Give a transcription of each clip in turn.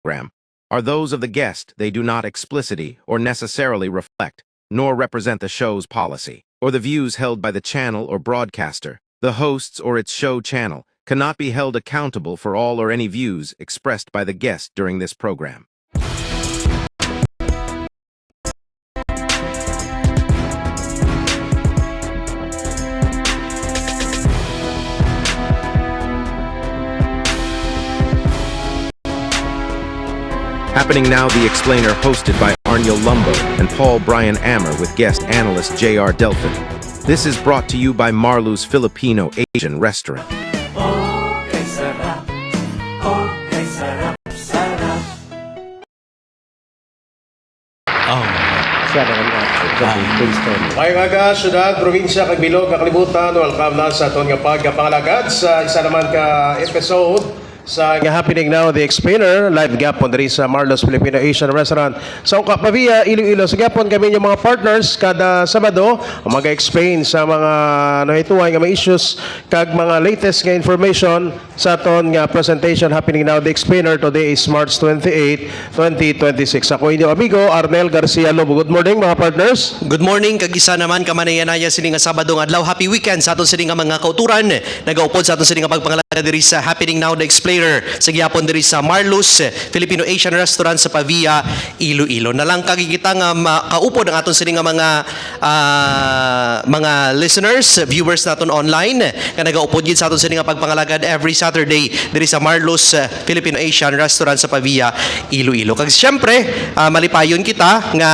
program are those of the guest. They do not explicitly or necessarily reflect, nor represent the show's policy, or the views held by the channel or broadcaster. The hosts or its show channel cannot be held accountable for all or any views expressed by the guest during this program. Happening now, The Explainer, hosted by Arniel Lumbo and Paul Brian Ammer with guest analyst J.R. Delphin. This is brought to you by Marlu's Filipino Asian Restaurant. Okay, sarap. Okay, sarap, sarap. Ngayong aga, syudad, probinsya, kagbilog, kakalibutan, welcome na sa aton nga pagkapangalagad sa isa naman ka episode sa nga happening now, The Explainer, live gapon diri sa Marlo's Filipino Asian Restaurant sa Pavia, Iloilo. Sa gapon kami yung mga partners kada Sabado mag-explain sa mga nahituay nga mga issues kag mga latest nga information sa aton nga presentation happening now, The Explainer. Today is March 28, 2026. Ako inyong amigo, Arnel Garcia Lobo. Good morning mga partners. Good morning, kag-isa naman kamanayanaya sini nga Sabado nga adlaw. Happy weekend sa aton sini nga mga kauturan. Nagaupod sa aton sini nga pagpangalaga diri sa happening now, The Explainer, sa gihapon diri sa Marlo's Filipino Asian Restaurant sa Pavia, Iloilo. Nalang kagikita nga makaupod ang aton sini nga mga listeners, viewers naton online nga nagaupod gid sa aton sini nga pagpangalagad every Saturday diri sa Marlo's Filipino Asian Restaurant sa Pavia, Iloilo. Kag syempre, malipayon kita nga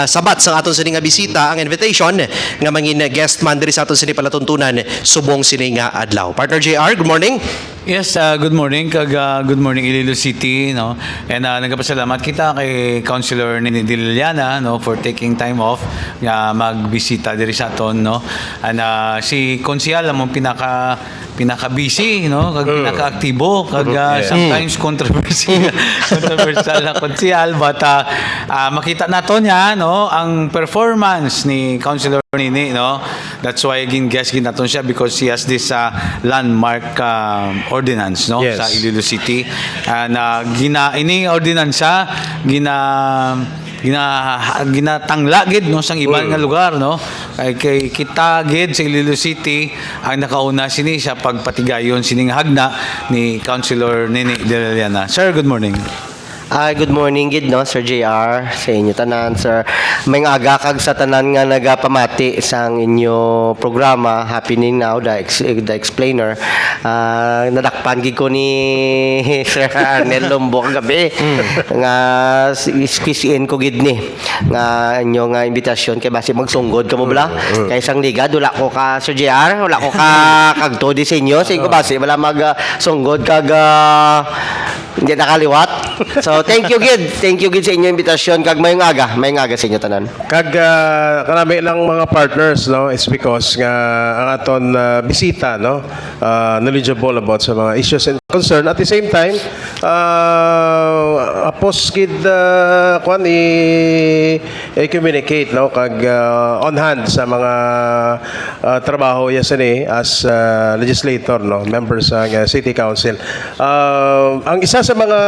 sabat sa aton sini nga bisita ang invitation nga mangin guest man diri sa aton sini palatuntunan subong sini nga adlaw. Partner JR, good morning. Yes, good morning. Good morning Iloilo City, no. And nagpasalamat kita kay Councilor Nini Diliana, no, for taking time off nga magbisita diri sa aton, no. And si Konsyal among pinaka busy, no, kag pinaka-aktibo, kag sometimes controversial na Konsyal, but makita naton niya, no, ang performance ni Councilor Nini, no. That's why guest naton siya because he has this landmark ordinance, no, yes, sa Iloilo City. And ini ordinansa ginatangla gid, no, sang ibang nga lugar, no, kay kita gid sa Iloilo City ang nakauna sini sa pagpatigayon sining hagna ni Councilor Nini Diliana. Sir, good morning. Good morning gid, no, Sir JR, sa inyo tanan, sir. May aga kag sa tanan nga nagapamati sa inyo programa happening now, The Explainer. Nadakpan gid ko ni Sir Arnel Lumbo gabi nga squeeze-in ko gid ni nga inyo nga imbitasyon kay basi magsunggod kamo bala kay sang ligad wala ko ka, Sir JR, wala ko ka kagto di sa inyo sa ko basi wala magsunggod kag hindi nakaliwat. So thank you gid sa inyo imbitasyon kag mayong aga sa inyo tanan. Kag kanami lang mga partners, no, it's because nga ang aton bisita, no, knowledgeable about sa mga issues and concern. At the same time, apos gid i-communicate, no, kag on hand sa mga trabaho yasani as legislator, no, members sa City Council. Ang isa sa mga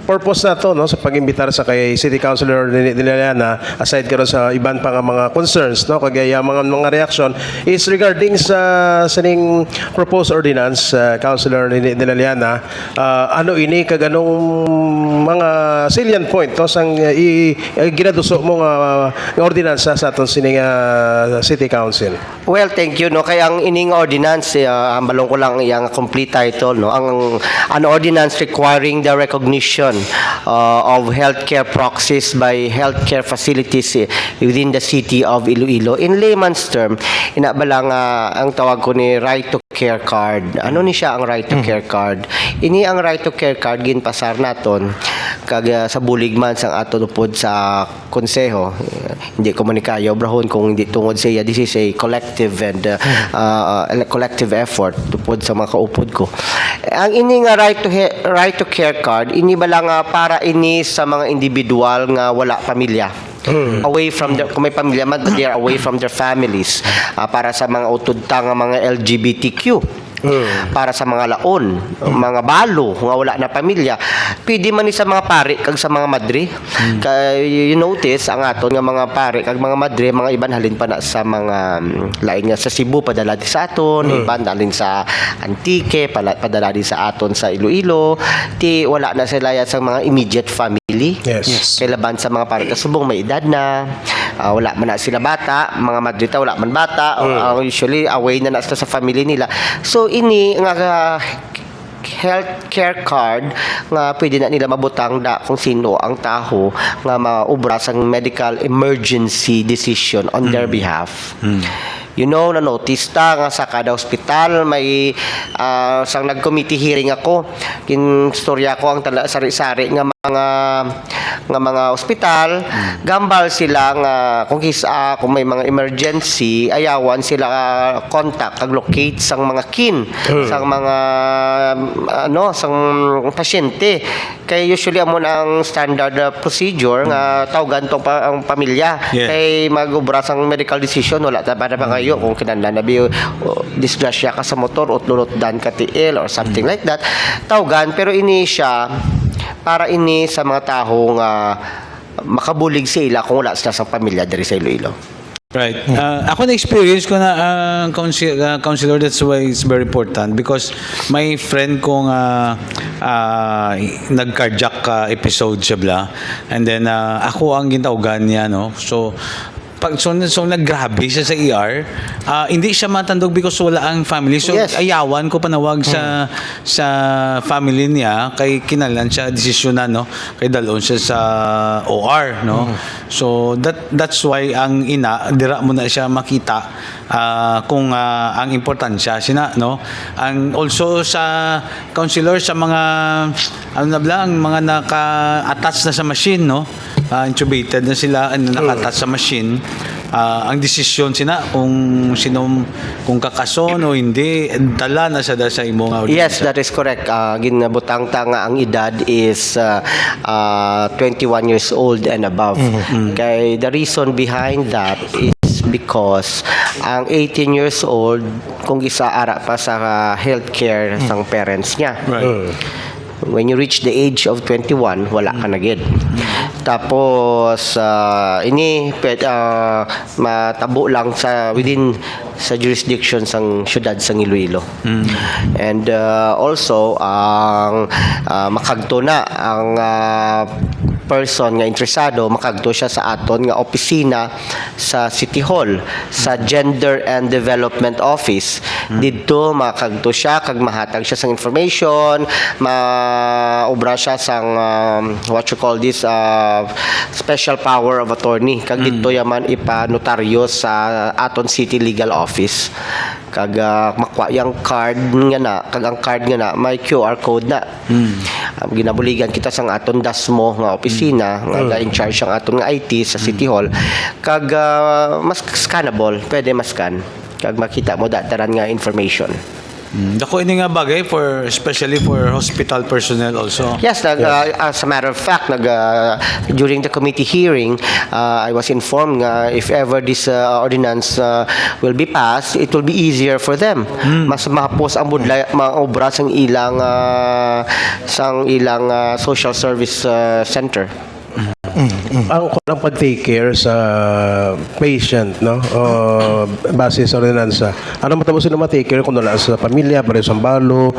purpose na to, no, sa pag-imbitar sa kay City Councilor Diliana, aside karon sa iban pa nga mga concerns, no, kagaya mga reaction is regarding sa saning proposed ordinance, Councilor Diliana, ano ini kag anong mga salient point, no, sang ginaduso mo nga ordinance sa aton sining City Council. Well, thank you, no, kay ang ining ordinance balong ko lang yang complete title, no, an ordinance requiring the recognition of healthcare proxies by healthcare facilities within the city of Iloilo. In layman's term, inabala nga ang tawag ko ni right to care card. Ano ni siya ang right to care card? Ini ang right to care card ginpasar naton kag sa bulig man sang aton upod sa konseho. Hindi ko manikayo brahon kung hindi tungod sa iya. This is a collective and collective effort upod sa mga kaupod ko. Ang ini nga right to care card, ini bala nga para ini sa mga individual nga wala pamilya. Away from their, kung may pamilya man, they are away from their families. Para sa mga utod nga mga LGBTQ. para sa mga laon, mga balo nga wala na pamilya, pwede man ni sa mga pari kag sa mga madre. Kay you notice ang aton nga mga pari kag mga madre, mga iban halin pa na sa mga lain nga sa Cebu padala di sa aton, iban halin sa Antique padala di sa aton sa Iloilo, ti wala na sila yan sa mga immediate family. Yes. Kay laban sa mga pari kasubong may edad na, wala man na sila bata, mga madrita wala man bata, usually away na sila sa family nila. So ini nga health care card nga pwede na nila mabutang da kung sino ang taho nga maubra sang medical emergency decision on their behalf. You know, na-notice ta nga sa kada hospital may sang nag-committee hearing ako. Kinstorya ko ang sari-sari nga mga ospital, gambal sila nga kung kung may mga emergency, ayawan sila contact kag locate sang mga kin, sang mga sang pasyente. Kay usually amo ang standard procedure nga tawagan tong ang pamilya. Yeah. Kay mag-ubra sang medical decision wala ta para pa kayo kung kinahanglan na disgrasya ka sa motor o lulutdan ka tiil or something like that. Tawagan pero ini siya para ini sa mga taho nga makabulig sila kung wala sila sa pamilya diri sa Iloilo. Right. Ako na-experience ko na counselor, that's why it's very important because my friend kong nag-cardiac episode siya bla and then ako ang gintawgan niya, no? So naggrabe siya sa ER, hindi siya matandog because wala ang family. So Yes. ayawan ko panawag sa family niya kay kinalan siya desisyonan, no, kay dalon siya sa OR, no. So that's why ang ina dira mo na siya makita kung ang importansya sina, no. Ang also sa counselor sa mga ano na blang mga naka-attach na sa machine, no, intubated na sila and naka-attach sa machine. Ang desisyon sina kung kung kakason o hindi, dala na sa imong Yes, that is correct. Ginabutang ta nga ang edad is 21 years old and above. Kay the reason behind that is because ang 18 years old kung isaara pa sa healthcare sang parents niya. Right. When you reach the age of 21, wala ka na gid. Tapos ini matabo lang sa within sa jurisdiction sang syudad sang Iloilo. And also ang makagto na ang person nga interesado makagto siya sa aton nga opisina sa City Hall sa Gender and Development Office. Didto makagto siya kag mahatag siya sang information, maobra siya sang what you call this special power of attorney kag didto yaman ipanotaryo sa aton City Legal Office. Kag makuha yung card nga na kag ang card nga na may QR code na. Ginabuligan kita sang aton dasmo nga opisina nga in charge ang aton nga IT sa City Hall kag mas scannable, pwede mas-scan kag makita mo dataran nga information. Dako ini nga bagay especially for hospital personnel also. Yes, as a matter of fact, during the committee hearing, I was informed if ever this ordinance will be passed, it will be easier for them. Mas mahapos ang budlay, maobra sang ilang social service center. Ang pag-take care sa patient, no, base sa ordinansa, ano matapos sila ma-take care kung wala sa pamilya, pare sa balo,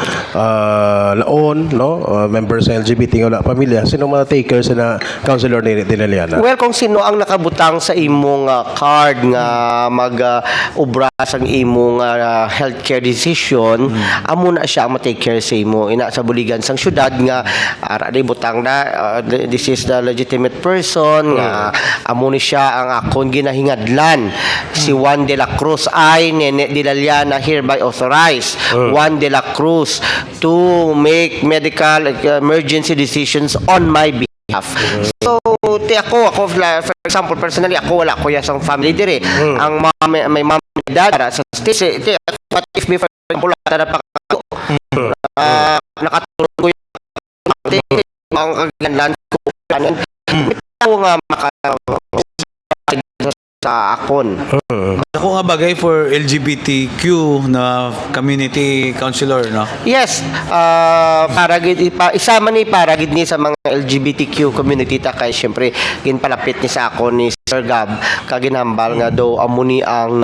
laon, no, members sa LGBT nga wala pamilya, sino ma-take care sa counselor ni Liliana? Well, kung sino ang nakabutang sa imong card nga mag-ubra sa imong healthcare decision, amo na siya ang ma-take care sa imo. Ina sa buligan sang syudad nga ara di butang na this is the legitimate person nga amo ni siya ang akon ginahingadlan. Si Juan de la Cruz ay Nene de la Llana hereby authorized Juan de la Cruz to make medical emergency decisions on my behalf. So, ako for example, personally, ako wala ko yung family dire. Ang may mom and dad sa state, what if me for example, na nakatulong ko yung ang kagandaan ko ako nga sa akon. Ako ako nga bagay for LGBTQ na community counselor, no? Yes, para gid isa man ni para gid ni sa mga LGBTQ community ta kay syempre ginpalapit ni sa ako ni Sir Gab kaginambal nga do amo ni ang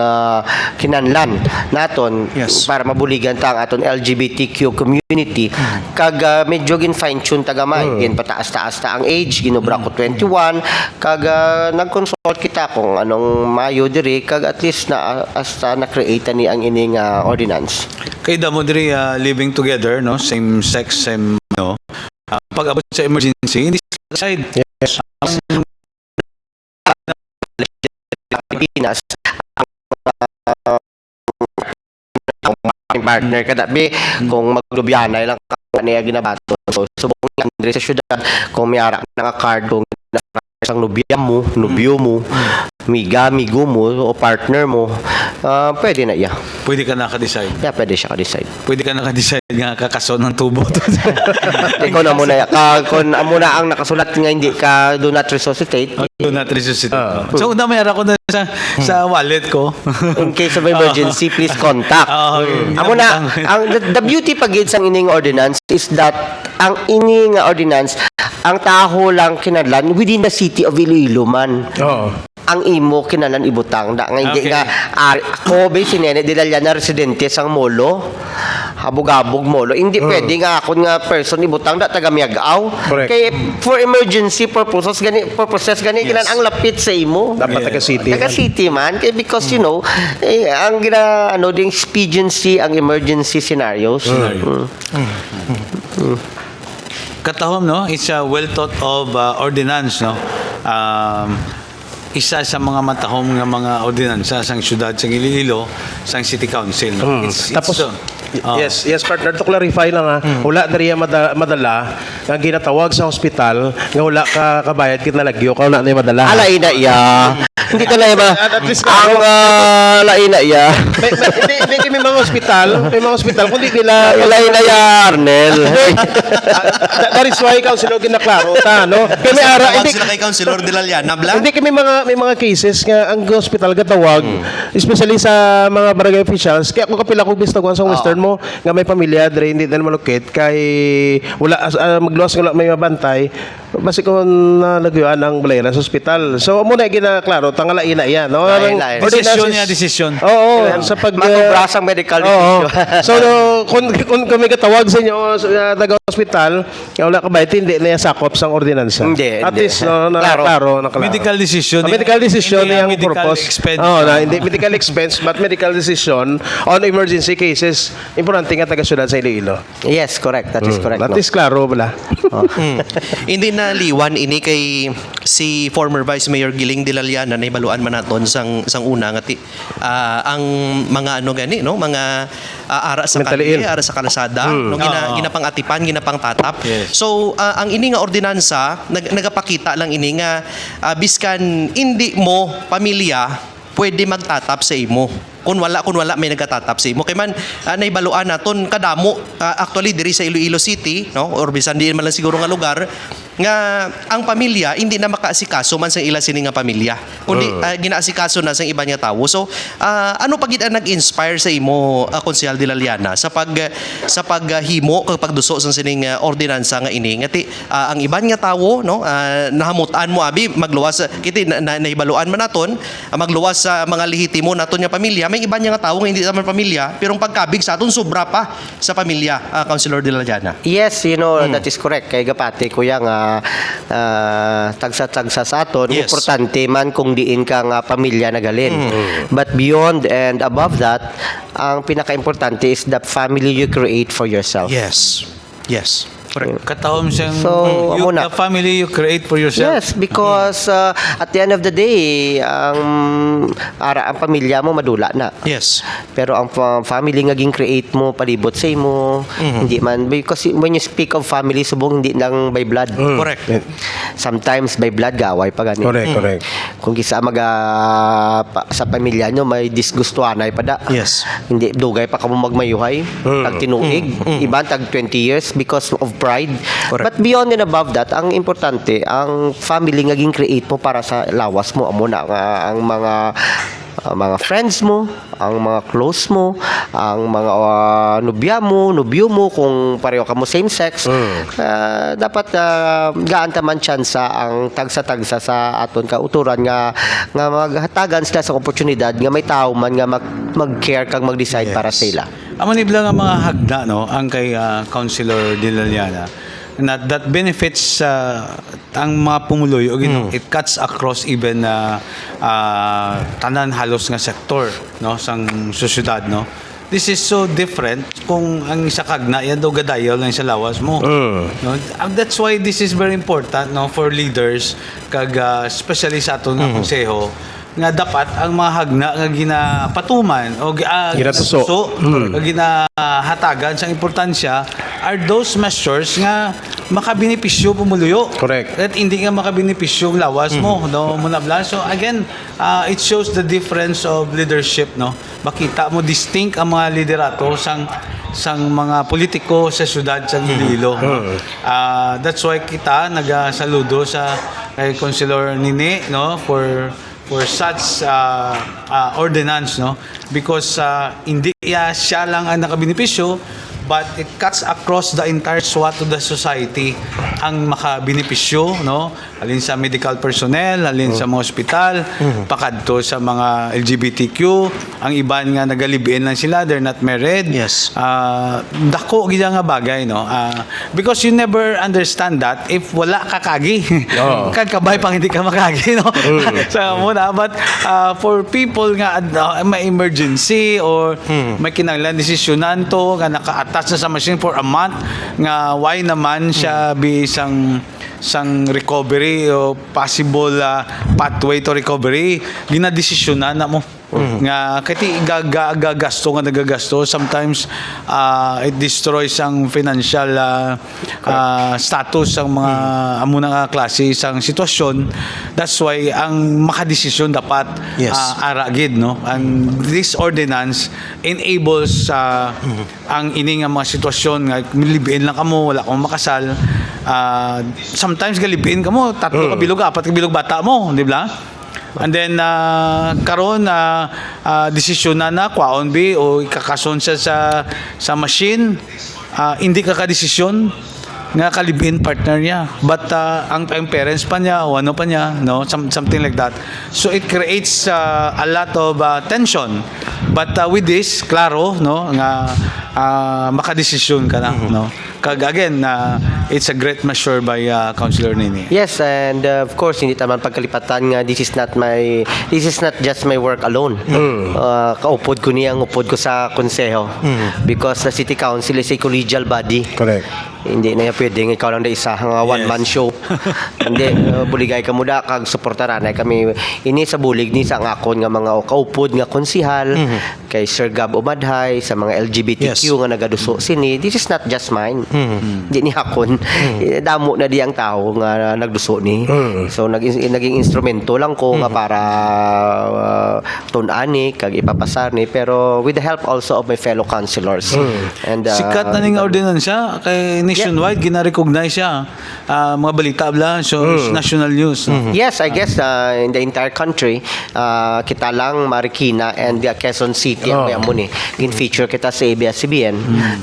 kinanlan naton para mabuligan ta ang aton LGBTQ community kag medyo gin fine tune ta gamay gin pataas-taas ta ang age ginobra ko 21 kag nag-consult kita kung anong mayo diri kag at least na hasta na create ni ang ining ordinance. Kay damo diri living together, no? Same sex, same, no? Pag abot sa emergency, hindi sila decide. Yes. Pilipinas ang partner kada be kung maglubyana lang kaniya ginabato so subong andre sa syudad kung may ara nga card kung isang nobyo mo migo mo o partner mo pwede na iya. Pwede ka naka-decide. Yeah, pwede siya ka-decide. Pwede ka naka-decide nga kakason ng tubo. Ikaw na muna kung muna ang nakasulat nga hindi ka do not resuscitate Do not resuscitate. So, una may ara ko na sa wallet ko. in case of emergency please contact. Amo na the beauty pagid sang ining ordinance is that ang ining ordinance ang taho lang kinadlan within the city of Iloilo man. Oo. Ang imo kinalan ibutang da nga hindi Okay. nga ako ba sinene dilalya na residente sang molo habog-habog molo hindi pwede nga ako nga person ibutang da taga Miagaw Correct. kay for emergency purposes gani kinan ang lapit sa imo Dapat taga-city. taga city man kay because you know ang gina the expediency ang emergency scenarios. Katahom, no? It's a well thought of ordinance, no? Isa sa mga matahom nga mga ordinansa sang syudad sa Iloilo, sang City Council, no? Tapos, yes, partner, to clarify lang ha. Wala dariya madala nga ginatawag sa hospital nga wala ka kabayad kit nalagyo ka wala na yung madala. Alay na iya. Hindi ka na iba. At least Ang alay na iya. Hindi kami mga hospital, kundi nila Alay na iya, Arnel. that is why councilor ginaklaro ta, no? Kami ara Tawag hindi sila kay Councilor Dilaliana, bla? hindi kami may mga cases nga ang hospital gatawag especially sa mga barangay officials kaya kung kapila kong bistaguan sa western mo nga may pamilya dre hindi na malukit kay wala magluwas wala may mabantay basi ko nalagyuan ang balayan sa hospital so muna ginaklaro tangalain na yan no Lain. Desisyon niya, desisyon. oo sa pag Magubrasang medical oo decision. so kung may katawag sa inyo sa taga hospital wala ka ba hindi na yan sakop sang ordinansa Hindi, at hindi. least klaro Medical decision. medical decision Hindi yung medical purpose. expense. Hindi medical expense but medical decision on emergency cases. Importante nga taga syudad sa Iloilo. Yes, correct. That is correct. That no? is klaro bala. Hindi na liwan ini kay si former Vice Mayor Giling Dilaliana na ibaluan man naton sang una nga ang mga ano gani no mga ara sa Mentally kalye, ill. ara sa kalasada no ginapang atipan ginapang tatap. Yes. So ang ini nga ordinansa nagapakita lang ini nga biskan hindi mo pamilya pwede magtatap sa imo. Kung wala may nagatatap sa imo kay man naibaluan naton kadamo actually diri sa Iloilo City no or bisan di man lang siguro nga lugar nga ang pamilya hindi na makaasikaso man sa ila sini nga pamilya kundi ginaasikaso na sa iba niya tawo so ano pagid ang nag-inspire sa imo Konsehal Dilaliana sa paghimo kag pagduso sa sining ordinansa nga ini ngati ang iban nga tawo no nahamutan mo abi magluwas kiti naibaluan man naton magluwas sa mga lehitimo naton nga pamilya may iban nga tawo nga hindi naman pamilya pero ang pagkabig sa aton sobra pa sa pamilya Councilor Dilaliana. Yes, you know, that is correct. Kay gapati kuya nga tagsa-tagsa sa aton, Yes. importante man kung diin ka nga pamilya nagalin. But beyond and above that, ang pinaka-importante is the family you create for yourself. Yes. Correct. Katahom siyang So, amo na. the family you create for yourself. Yes, because at the end of the day, ang pamilya mo madula na. Yes. Pero ang family nga create mo palibot sa imo, hindi man because when you speak of family subong hindi lang by blood. Correct. Sometimes by blood gaway pa gani. Correct. Kung gisa sa pamilya nyo may disgustuhanay pa da. Yes. Hindi dugay pa kamo magmayuhay, tag tinuig, iban tag 20 years because of pride. Correct. But beyond and above that, ang importante, ang family nga create mo para sa lawas mo amo na nga ang mga mga friends mo, ang mga close mo, ang mga nobyo mo kung pareho ka mo same sex. Dapat gaanta man tsansa ang tagsa-tagsa sa aton kauturan nga maghatagan sila sa oportunidad nga may tao man nga mag-care kag mag-decide para sa ila. Amo nibla nga mga hagda no ang kay Councilor Dilaliana that benefits ang mga pumuloy o it cuts across even tanan halos nga sektor no sang sosyedad no. This is so different kung ang isa kagna yan daw gadayaw lang sa lawas mo. No? That's why this is very important no for leaders kag especially sa aton nga konseho nga dapat ang mga hagna nga ginapatuman o Ginatuso. ginahatagan sa importansya are those measures nga makabenepisyo pumuluyo. Correct. At hindi nga makabenepisyo ang lawas mo no muna bla. So again, it shows the difference of leadership no. Makita mo distinct ang mga liderato sang mga politiko sa syudad sa Iloilo. That's why kita nagasaludo sa kay Councilor Nini no for such ordinance no because hindi siya lang ang nakabenepisyo but it cuts across the entire swath of the society ang makabenepisyo no alin sa medical personnel alin sa mga ospital pakadto sa mga LGBTQ ang iban nga nagalibin lang sila they're not married dako gid nga bagay no because you never understand that if wala ka kagi kag kabay pang hindi ka makagi no sa muna but for people nga may emergency or may kinahanglan desisyonan to nga naka-attach na sa machine for a month nga why naman siya bisang recovery o possible pathway to recovery ginadesisyonan na mo nga kati gagasto nga nagagasto sometimes it destroys ang financial status ang mga amo nga klase isang sitwasyon. That's why ang makadesisyon dapat ara gid no and this ordinance enables ang ining nga mga sitwasyon nga milibiin lang kamo wala kang makasal sometimes galibiin kamo tatlo ka bilog apat ka bilog bata mo di ba? And then karon desisyon na kwaon bi o ikakason siya sa machine hindi ka desisyon nga kalibin partner niya but ang parents pa niya o ano pa niya no something like that so it creates a lot of tension but with this klaro no nga makadesisyon ka na no kag again it's a great measure by Councilor Nini. Yes, and of course hindi taman pagkalipatan nga this is not just my work alone. Kaupod ko niya ang upod ko sa konseho because the city council is a collegial body. Correct. Hindi na pwedeng ikaw lang da isa nga one man show. Hindi buligay ka muda kag suportaran kami ini sa bulig ni sa ngakon nga mga kaupod nga konsihal kay Sir Gab Umadhay sa mga LGBTQ nga nagaduso sini. This is not just mine. Di ni hakon. Damo na di ang tao nga nagduso ni. So naging instrumento lang ko nga para tun-ani kag ipapasar ni pero with the help also of my fellow councilors. And sikat na ning ordinansya kay nationwide gina-recognize siya mga balita bla so national news Yes, I guess in the entire country kita lang Marikina and the Quezon City ang mo ni gin-feature kita sa ABS-CBN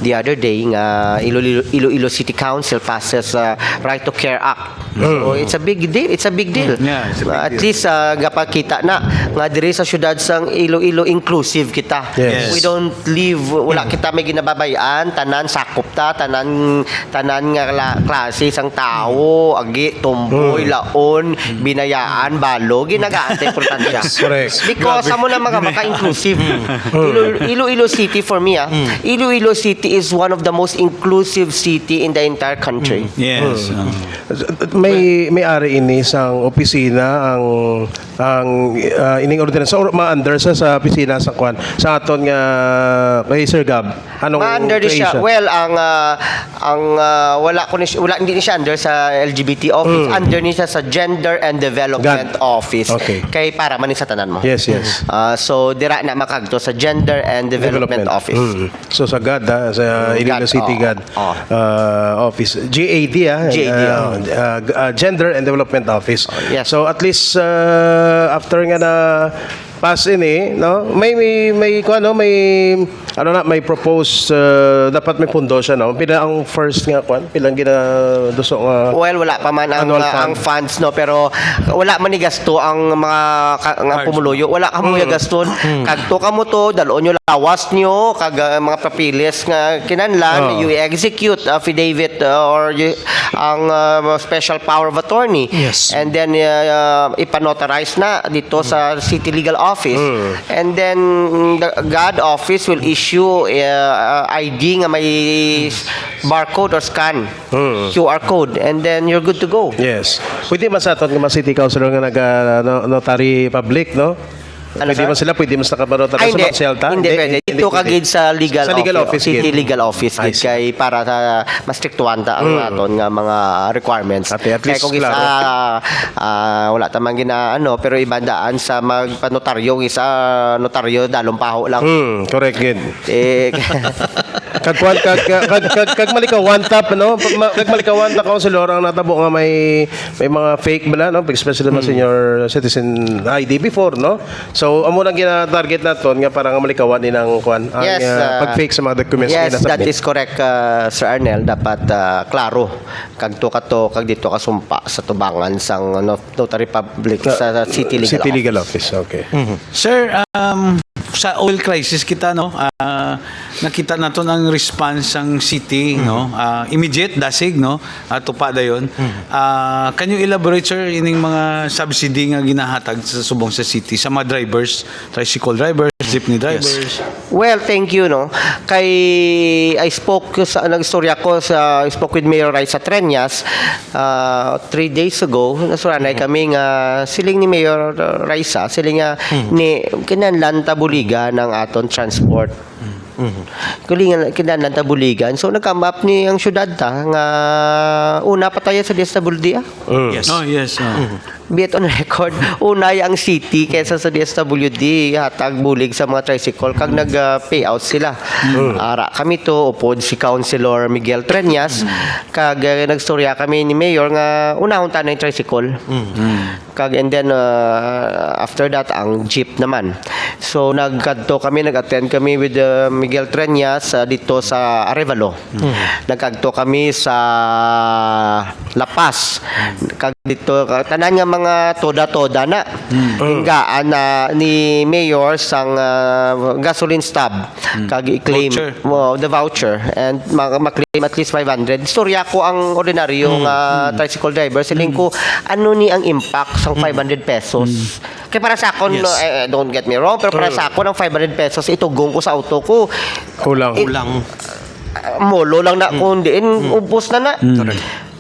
the other day nga Iloilo City Council passes Right to Care Act. So it's a big deal. It's a big deal. Yeah, it's a big At deal. least gapakita na nga diri sa syudad sang Iloilo inclusive kita. Yes. We don't live wala kita may ginababayan tanan sakop ta tanan nga klase sang tao agi tomboy laon binayaan balo ginagaan importansya. Correct. Because amo na maka-inclusive. Iloilo City for me Iloilo City is one of the most inclusive city in the entire country. yes May ari ini sang opisina ang ining ordinance or ma-under sa opisina sa kwan sa aton nga kay Sir Gab anong Ma-under di siya. creation? Well, wala hindi ni siya under sa LGBT office. Under ni siya sa Gender and Development Office. Okay. Kay para man ni sa tanan mo. Yes. So dira na makagto sa Gender and Development Office. So sa GAD sa Iloilo GAD, City oo. GAD office GAD GAD, Gender and Development Office. Yes. So at least after nga na pass ini, no? May kuan, no? May propose dapat may pundo siya, no? Pila ang first nga kuan, pilang ginaduso nga Well, wala pa man ang, Annual fund. ang funds, no, pero wala man ni gasto ang mga nga pumuluyo. Wala ka mo gasto. Kadto ka mo to, dalon nyo lawas nyo, kag mga papilis nga kinanlan, you execute affidavit or ang special power of attorney. Yes. And then ipanotarize na dito sa City Legal Office. And then the GAD office will issue ID nga may barcode or scan, QR code, and then you're good to go. Yes. Pwede man sa aton nga mga city councilor nga notary public, no? Ano, Pwede sir? man sila, pwede mas nakabarota sa Hindi, Marcelta? hindi pwede. Dito pwede. kagid sa legal Sa legal office, City gid. Legal Office I gid see. kay para sa mas strictuhan ta ang aton nga mga requirements. At Kaya least kung isa wala ta man ginaano pero ibandaan sa magpanotaryo isa notaryo dalumpaho lang. Correct, good. Eh, Kag malikawan tap, no? Kag malikawan ta councilor ang natabo nga may mga fake bala, no? Especially mga senior citizen ID before, no? So amo nang gina-target naton nga para nga malikawan din ang kuan ang Yes, pag-fake sa mga documents yes, na that is correct, Sir Arnel. Dapat klaro. Kag to kag dito ka sumpa sa tubangan sang notary public sa City Legal City Office. Legal Office, okay. Sir, sa oil crisis kita, no, nakita nato ang response ng city, no, immediate dasig, no, tupada yon. Can you elaborate, sir, ining mga subsidy nga ginahatag sa subong sa city sa mga drivers, tricycle drivers, jeepney drivers? Well, thank you, no. I spoke I spoke with Mayor Raisa Treñas 3 days ago. Nasuranay kami nga siling ni Mayor Raisa, siling nga ni kinahanglan ta buligan ng aton transport. Kinahanglan ta buligan. So nag-come up ni ang syudad ta nga una pa tayo sa DSWD. Yes. Oh, yes. Be it on record, unay ang city kaysa sa DSWD hatag bulig sa mga tricycle kag nag-payout sila. Ara kami to upod si Councilor Miguel Treñas kag nagstorya kami ni Mayor nga unahon ta na yung tricycle. Kag and then after that ang jeep naman. So nag-attend kami with Miguel Treñas dito sa Arevalo. Nagkadto kami sa La Paz. Kag dito tanan nga mga toda-toda na hinggaan na ni Mayor sang gasoline stub kag i-claim the voucher and ma-claim at least 500. Storya ko ang ordinaryo nga tricycle driver siling ko ano ni ang impact sang 500 pesos. Kaya para sa akon, don't get me wrong, pero para sa akon ang 500 pesos itugong ko sa auto ko. Kulang. Molo lang na kundi ubos na.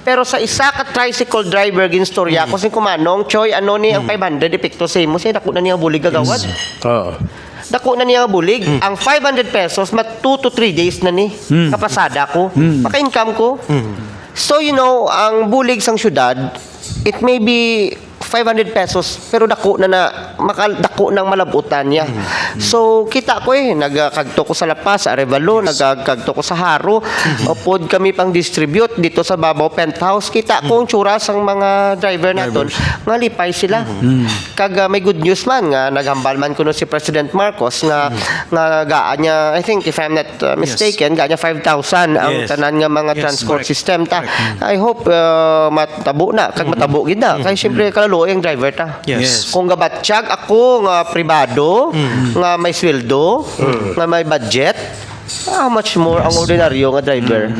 Pero sa isa ka tricycle driver ginstorya ko sin kumanong choy ano ni ang 500 epekto sa imo siya dako na niya bulig gagawad. Oo. Dako na niya bulig. Ang 500 pesos mat 2 to 3 days na ni kapasada ko. Maka-income ko. So you know, ang bulig sang syudad, it may be 500 pesos pero dako na makadako ng malabutan niya. So kita ko nagkagto ko sa La Paz, Arevalo, nagkagto ko sa Haro. Upod kami pang distribute dito sa Babaw Penthouse. Kita ko ang tsura sang mga driver naton nga lipay sila. Kag may good news man nga naghambal man kuno si President Marcos nga gaan niya, I think if I'm not mistaken, gaan niya 5,000 ang tanan nga mga transport system ta. I hope matabo na kag matabo gid na kay syempre kalalo ang driver ta. Yes. Kung gabatsyag ako nga pribado, nga may sweldo, nga may budget, how much more ang ordinaryo nga driver.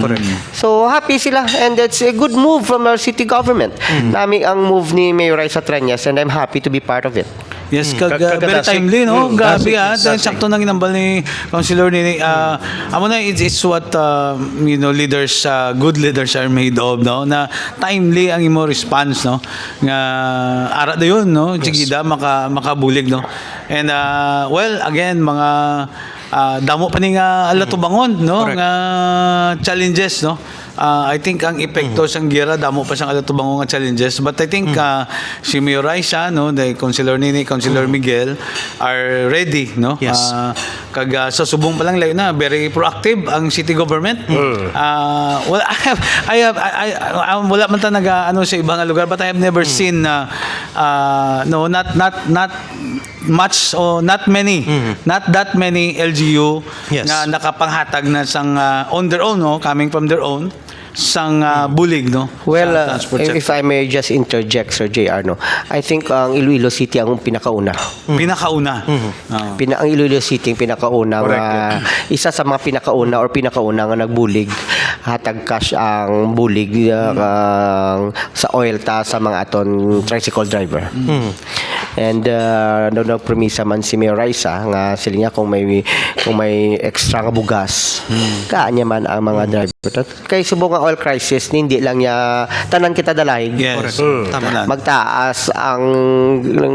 So happy sila and it's a good move from our city government. Nami ang move ni Mayor Raisa Treñas and I'm happy to be part of it. Yes, very Kagadasig. timely, no? Grabe, Dasig. sakto nang inambal ni Councilor ni amo na it's what leaders, good leaders are made of, no? Na timely ang imo response, no? Nga ara dayon, no? Chigida makabulig, no? And well, again, mga damo pa ni nga alatubangon, no? Nga challenges, no? I think ang epekto sang gira damo pa siyang alatubangon nga challenges, but I think si Mayor Raisa, no, the Councilor Nini, Councilor Miguel are ready, no? Yes. Kag sa subong pa lang layo na very proactive ang city government. Well, wala man ta naga ano sa ibang lugar, but I have never seen no, not much o not many, not that many LGU Yes. nga nakapanghatag na sang on their own, no, coming from their own, sang bulig, no. Well, sa transport sector. if I may just interject, Sir JR, no, I think ang Iloilo City ang pinakauna. Pinakauna. Oo. Ang Iloilo City ang pinakauna isa sa mga pinakauna or pinakauna nga nagbulig hatag cash ang bulig sa oil ta sa mga aton tricycle driver. And nagpremisa man si Mayor Raisa nga sila nga kung may extra nga bugas kaanya man ang mga driver. Kay subong nga oil crisis hindi lang ya tanan kita dalahig. Yes. Tama na. Magtaas ang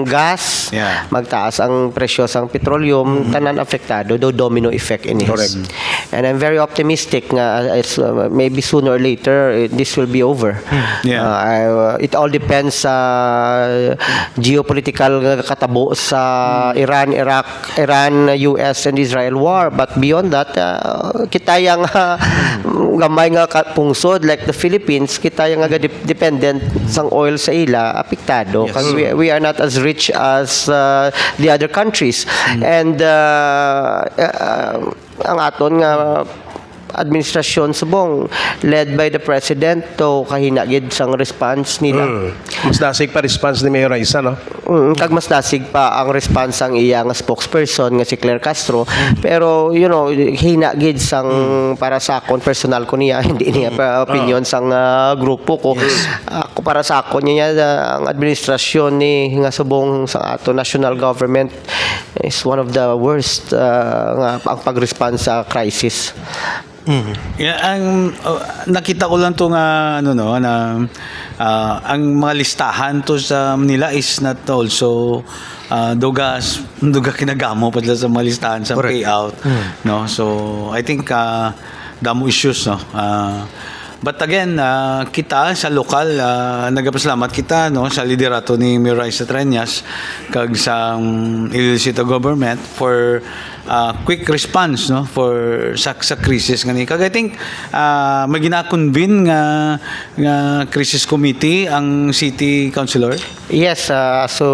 gas, Yeah. magtaas ang presyo sang petroleum, tanan apektado, do domino effect in it. Correct. And I'm very optimistic nga maybe sooner or later this will be over. Yeah. It all depends sa geopolitical katabo sa Iran, US and Israel war, but beyond that kita yang gamay nga pungsod like the Philippines, kita yang nga dependent sang oil sa ila apektado kasi we are not as rich as the other countries. And ang aton nga administrasyon subong led by the president to kahinagid sang response nila. Mas dasig pa response ni Mayor Raisa, no? Kag mas dasig pa ang response ang iyang spokesperson nga si Claire Castro, pero hinagid sang para sa akon personal ko niya hindi niya opinion sang grupo ko. Ako para sa akon niya ang administrasyon ni nga subong sa ato national government is one of the worst nga ang pag-response sa crisis. Yeah, ang nakita ko lang to nga na ang mga listahan to sa Manila is not also duga kinagamo padla sa mga listahan sa payout, no. So I think damo issues, no. But again, kita sa lokal nagapasalamat kita, no, sa liderato ni Mayor Raisa Trias kag sa Iloilo City government for quick response, no, for sa crisis ngani. Kag I think may gina-convene nga crisis committee ang city councilor. Yes, so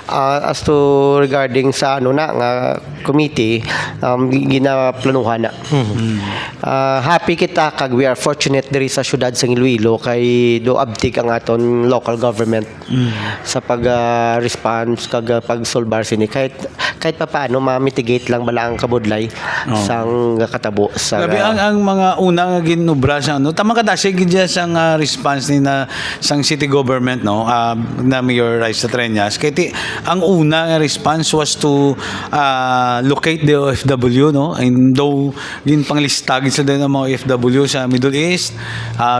as to regarding sa nga committee, ginaplanuhan na. Happy kita kag we are fortunate diri sa syudad sa Iloilo kay do abtik ang aton local government sa pag-response kag pag-solbar sini kahit paano ma-mitigate lang bala ang kabudlay sang katabo sa Grabe ang mga una nga ginubra sa tama ka dasig gid sang response ni na sang city government, no, na Mayor Raisa Trias kay ang una nga response was to locate the OFW, no, and though gin panglista gid sa din ang mga OFW sa Middle East,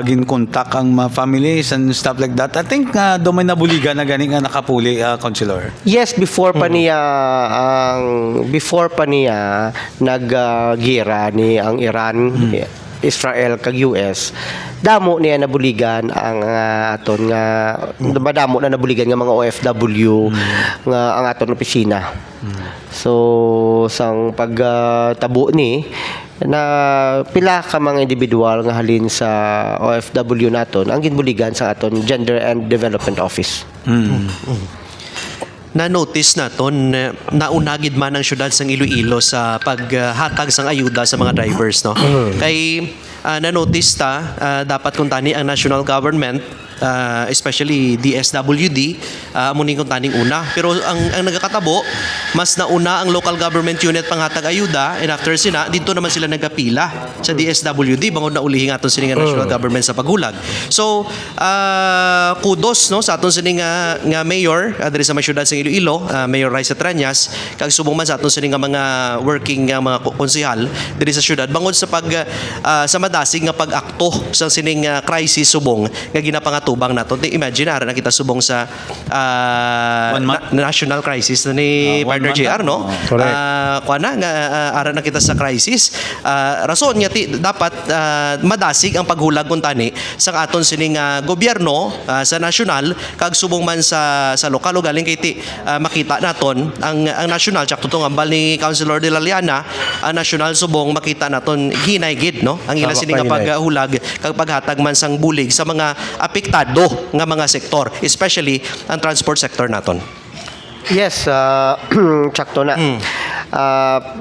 gin contact ang mga families and stuff like that. I think do may nabuligan na gani nga nakapuli, councilor. Yes, before pa niya nag-gira ni ang Iran, Israel kag US, damo niya nabuligan ang aton nga madamo na nabuligan nga mga OFW nga ang aton opisina. So sang pagtabo ni na pila ka mga individual nga halin sa OFW naton ang ginbuligan sa aton Gender and Development Office. Na-notice naton naunagid man ang syudad sang Iloilo sa paghatag sang ayuda sa mga drivers, no. Kay na-notice dapat kung tani ang national government, especially DSWD, muning kung taning una. Pero ang nagkakatabo, mas nauna ang local government unit panghatag ayuda, and after sina, dito naman sila nagapila sa DSWD, bangod na ulihin aton sini nga national government sa paghulag. So, kudos, no, sa aton sini nga mayor, diri sa syudad sa Iloilo, Mayor Raisa Trias, kag subong man sa aton sini nga mga working nga mga konsehal diri sa syudad, bangod sa sa madasig nga pag-akto sa sining crisis subong nga ginapangatubang naton. Imagine ara na kita subong sa national crisis na ni partner JR, no. Kuana nga ara na kita sa crisis. Rason nga dapat madasig ang paghulag kun tani sa aton sining gobyerno sa national kag subong man sa lokal galing kay makita naton ang national tsak tutong ambal ni Councilor De La Liana, ang national subong makita naton ginaygid, no, ang ila sini nga paghulag kag paghatag man sang bulig sa mga apektado nga mga sektor, especially ang transport sector naton. Yes, sakto na.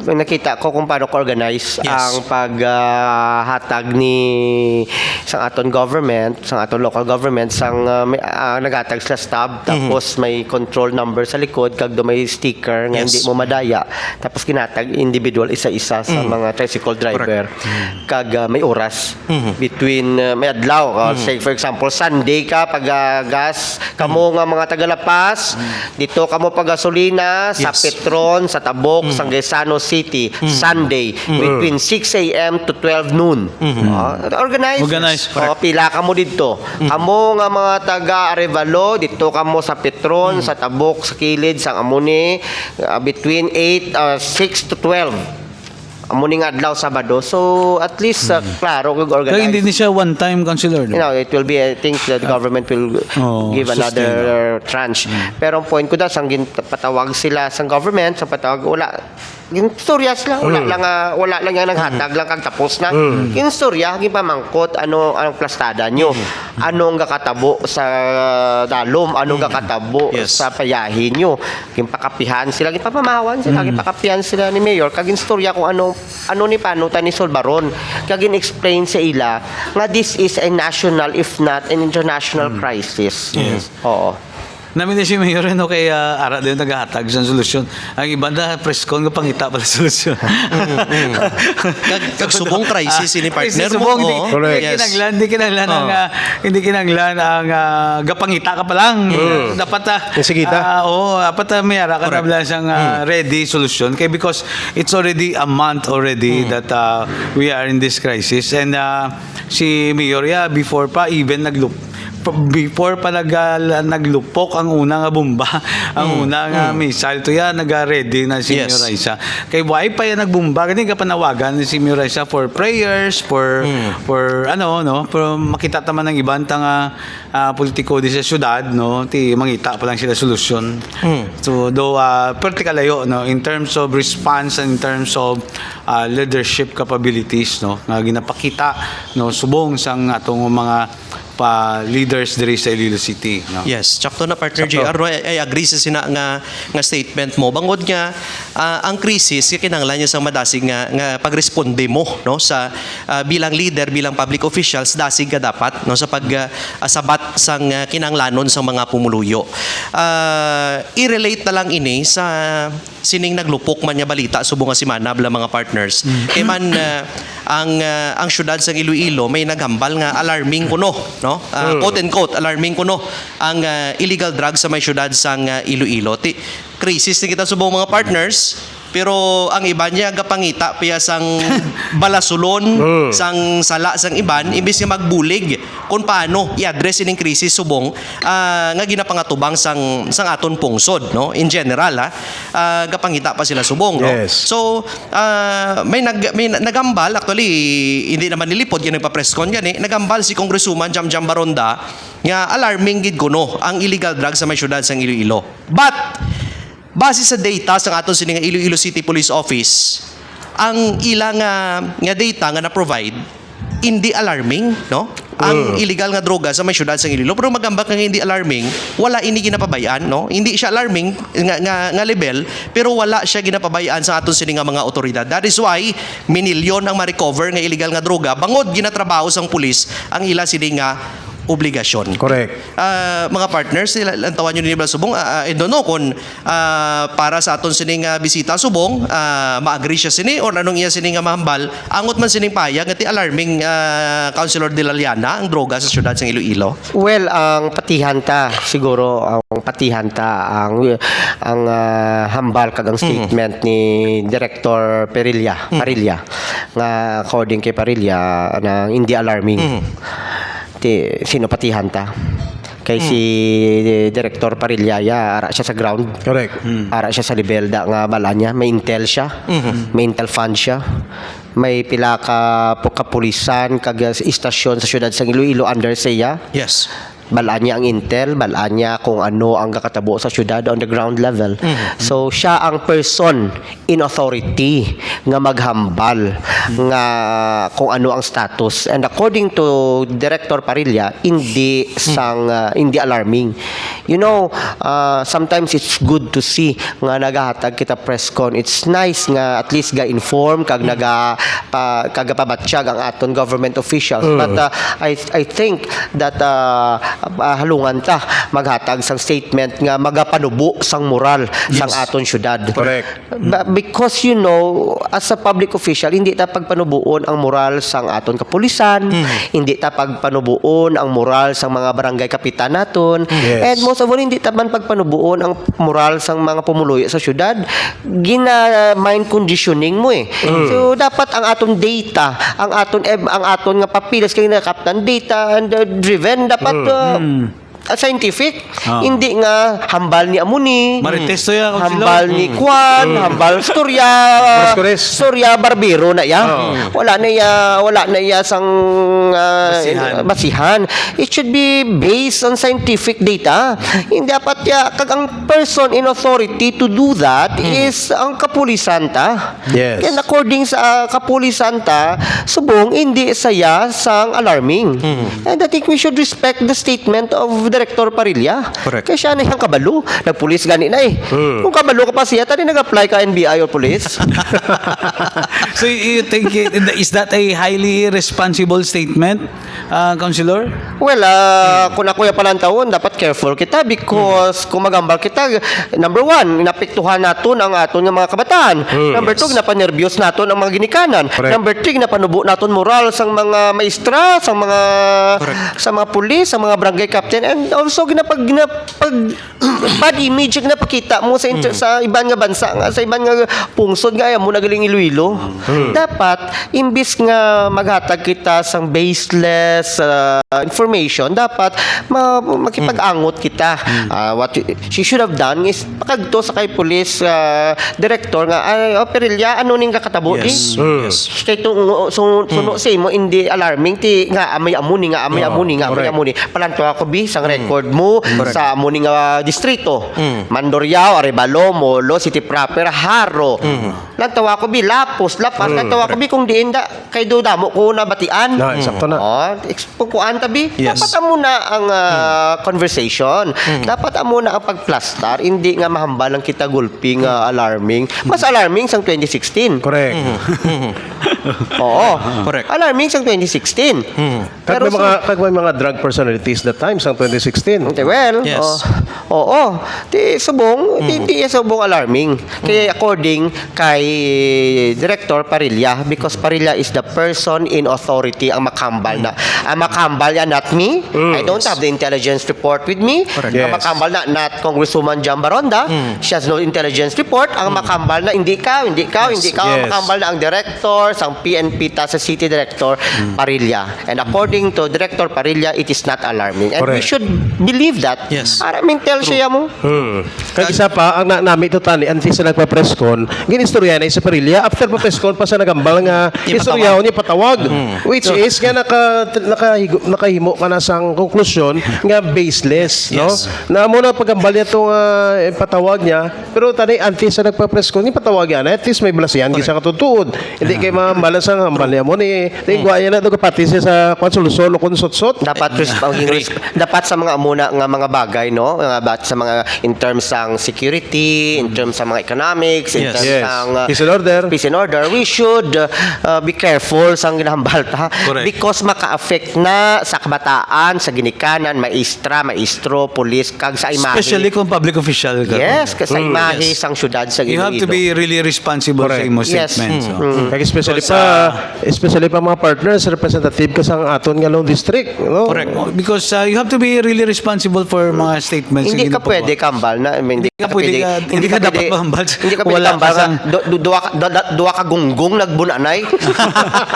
Nakita ko kung paano ko-organize Yes. ang paghatag ni sang aton government, sang aton local government, sang naghatag sa stub, tapos may control number sa likod, kag do may sticker nga Yes. hindi mo madaya, tapos kinatag individual isa-isa sa mga tricycle driver, kag may oras between may adlaw. Say for example, Sunday ka pag gas, kamo nga mga taga-Lapas, dito kamo pag gasolina sa Yes. Petron, sa Tabok, sa Quezano City, Sunday between 6 a.m. to 12 noon. Organize. Organize, Pila kamo dito. Kamo nga mga taga Arevalo, dito kamo sa Petron, sa Tabok, sa Kilid, sa Amuni, between 6 to 12. Amuning adlaw Sabado. So at least klaro kag Kaya organize. hindi ni siya one-time councilor. You know, it will be, I think that the government will give another tranche. Pero ang point ko daw, sang patawag sila sa government, sa patawag, wala. Ginstorya sila, wala lang yung naghatag lang kag tapos na. Ginstorya, gipamangkot, anong plastada nyo. Anong gakatabo sa dalom, anong gakatabo Yes. sa payahin nyo. Gimpakapihan sila, gipapamahawan sila, gipakapihan sila ni Mayor, kag ginstorya kung ano ni panutan ni Solbaron. Kag explain sa ila nga this is a national if not an international crisis. Yes. Oo. Namin na si Mayor no kaya ara din naghatag sa solusyon. Ang iba na press con nga pangita pala solusyon. Kag subong crisis ini partner mo. Subong, oh. hindi kinanglan ang hindi kinanglan ang gapangita ka pa lang. Dapat Sige, dapat may ara ka na siyang ready solution kay because it's already a month already that we are in this crisis and si Mayor before pa even before pa naglupok ang unang bomba, ang unang missile to nag-ready na si Yes. Mayor Raisa. Kay why pa yan nagbomba, kani ka panawagan ni si Mayor Raisa for prayers, for pero makita taman ng ibang tanga politiko di sa syudad, no, ti mangita pa lang sila solusyon. So though particularly in terms of response and in terms of leadership capabilities, no, nga ginapakita subong sang atong mga leaders diri sa Iloilo City, no. Yes, sakto na partner JR. I agree sa sina nga statement mo. Bangod nga ang krisis kinahanglan niya sa madasig nga pagresponde mo no sa bilang leader, bilang public officials dasig ka dapat no sa sabat sang kinahanglanon sa mga pumuluyo. I-relate na lang ini sa sining naglupok man nga balita subong nga semana bala mga partners. Kay man ang syudad sa Iloilo may naghambal nga alarming kuno no quote and quote alarming kuno ang illegal drugs sa may syudad sang Iloilo. Crisis ni kita subong mga partners pero ang iba niya gapangita piya sang balasulon sang sala sang iban imbis nga magbulig kung paano i-address ining krisis subong nga ginapangatubang sang aton pungsod no in general gapangita pa sila subong no. Yes. So may nagambal actually hindi naman nilipod yan nagpa-press con yan nagambal si Congresswoman Jamjam Baronda nga alarming gid kuno ang illegal drugs sa may syudad sang Iloilo. But base sa data sa aton sining Iloilo City Police Office, ang ilang nga data nga na-provide hindi alarming, no? Ang illegal nga droga sa may syudad sa Iloilo, pero magambak nga hindi alarming, wala ini ginapabayaan, no? Hindi siya alarming nga level, pero wala siya ginapabayaan sa aton sining mga otoridad. That is why minilyon ang ma-recover nga illegal nga droga bangod ginatrabaho sang pulis ang ila sining nga obligasyon. Correct. Mga partners, lantawan nyo ni Nibla Subong, I don't know kung para sa aton sining bisita Subong, ma-agree siya sini or anong iya sining mahambal, angot man sining payag at alarming Councilor De La Liana ang droga sa syudad sa Iloilo. Well, ang patihanta siguro ang hambal kag ang statement ni Director Parilla nga according kay Parilla na hindi alarming. Sino patihanta? Kay si Director Parilla ara siya sa ground. Correct. Ara siya sa Libelda nga bala niya, may intel siya. May intel fund siya. May pila ka kapulisan kag istasyon sa syudad sa Iloilo under siya. Yes. Balaan niya ang intel, balaan niya kung ano ang kakatabo sa syudad on the ground level. So siya ang person in authority nga maghambal nga kung ano ang status. And according to Director Parilla, hindi alarming. you know, sometimes it's good to see nga nagahatag kita press con. It's nice nga at least ga inform kag kagapabatsyag ang aton government officials. But I think that halungan ta maghatag sang statement nga magapanubo sang moral sang aton syudad. Correct. Because you know, as a public official, hindi ta pagpanubuon ang moral sang aton kapulisan, hindi ta pagpanubuon ang moral sang mga barangay kapitan naton, Yes. and most of all, hindi ta man pagpanubuon ang moral sang mga pumuluyo sa syudad. Mind conditioning mo eh. So dapat ang aton data, ang aton nga papilas kay nakaptan data and driven dapat scientific, hindi nga hambal ni Amuni, Marites to yan, Councilor. hambal ni Kwan, hambal Mascores. Storya Barbero na ya. Wala na ya sang basihan. It should be based on scientific data. Hindi dapat ya kag ang person in authority to do that is ang kapulisan ta. Yes. And according sa kapulisan ta, subong hindi saya sang alarming. And I think we should respect the statement of Director Parilla. Correct. Kaya siya na yung kabalo. Nagpulis gani na eh. Kung kabalo ka pa siya, tadi nag-apply ka NBI or police. So you think is that a highly responsible statement, Councilor? Well, kung ako yung palang taon, dapat careful kita because kung magambal kita, number one, napiktuhan natin ang aton ng mga kabataan. Number two, napanervyos natin ang mga ginikanan. Correct. Number three, napanubo natin moral sa mga maestra, sa mga pulis, sa mga barangay captain, and also bad image na pakita mo sa ibang nga bansa, sa ibang nga pungsod gaya mo nagaling Iloilo. Dapat imbis nga maghatag kita sang baseless information, dapat makipag-angot kita. What she should have done is pakagto sa kay police director nga Perilla, ano ning kakatabo di? Kay suno say mo hindi alarming ti nga amay amuni. Palanto ako bi sang record mo sa amuni nga distrito. Mandurriao, Arevalo, Molo, City Proper, Haro. Lantawa ko bi lapas. Lantawa ko bi kung diin da kay do damo ko na batian. Na, sakto na. Pagkuan tabi. Yes. Dapat amo na ang conversation. Dapat amo na ang pagplastar, hindi nga mahambal ang kita gulping alarming. Mas alarming sang 2016. Correct. Oo. Correct. Alarming sang 2016. Kag may mga drug personalities that time sang 2016. Well, Yes. oo. Di subong, di subong alarming. Kaya according kay Director Parilla, because Parilla is the person in authority ang makambal na. Ang makambal yan, not me. I don't have the intelligence report with me. Ang Yes. makambal na, not Congresswoman Jan Baronda. She has no intelligence report. Ang makambal na, hindi ka. Ang Yes. makambal na ang director, ang PNP ta sa City Director Parilla. And according to Director Parilla, it is not alarming. And we Correct. should believe that. Yes. Araming tell siya mo. Kag isa pa ang nami ito tani anti sa nagpa-press con, ginistorya na sa Perilla after pa-press con pa sa nagambal nga istoryaw ni patawag, which is nga nakahimo ka na sang konklusyon nga baseless, no? Yes. Na mo na pagambal niya tong patawag niya, pero tani anti sa nagpa-press con ni patawag yan, at least may blasihan gisa katutuod. Hindi kay mambalan sang hambal niya mo ni guaya na to kapati siya sa konsolusyon o konsotsot. Dapat sa mga amuna nga mga bagay, no? Sa mga in terms sang security, in terms sa mga economics, in Yes. terms Yes. sang Peace and order. we should be careful sang ginahambal ta Correct. because maka-affect na sa kabataan, sa ginikanan, maestro, pulis, kag sa imahe. Especially kung public official ka. Yes, sa imahe Yes. sang syudad sa You have to Iloilo. be really responsible sa imo Yes. statements. Kag especially Because, pa mga partners representative ka sang aton nga long district, no? Correct. Because you have to be really responsible for mga statements. Hindi na ka pwede kambal na, hindi ka pwede, hindi ka dapat mahambal. Hindi ka pwede Wala kambal ka nga, duwa ka gunggong nagbunanay.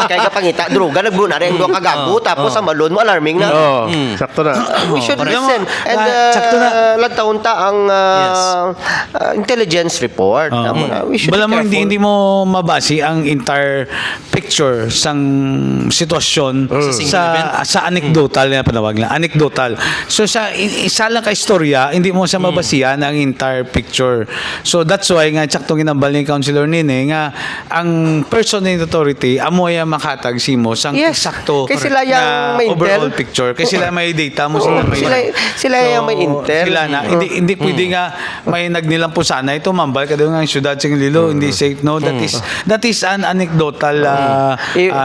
Kaya ka pangita, droga nagbunanay, duwa ka gago, tapos ang malon mo alarming na. Oh, sakto na. We should Correct. listen. And Sakto na. lantaon ta ang intelligence report. We should Bala be mo careful. hindi mo mabasi ang entire picture sang sitwasyon sa anecdotal na panawag na anecdotal. So sa isa lang ka istorya, hindi mo sa mabasihan ang entire picture. So that's why nga saktong ginambal ni Councilor nini nga ang person in authority amo ya makatag simo sang Yes. eksakto Kay sila yang na may intel. overall picture kay sila may data mo sila may Sila yung may intel. sila na hindi pwede nga may nagnilang po sana ito mambal kada nga ang syudad sing Lilo hindi safe no that is an anecdotal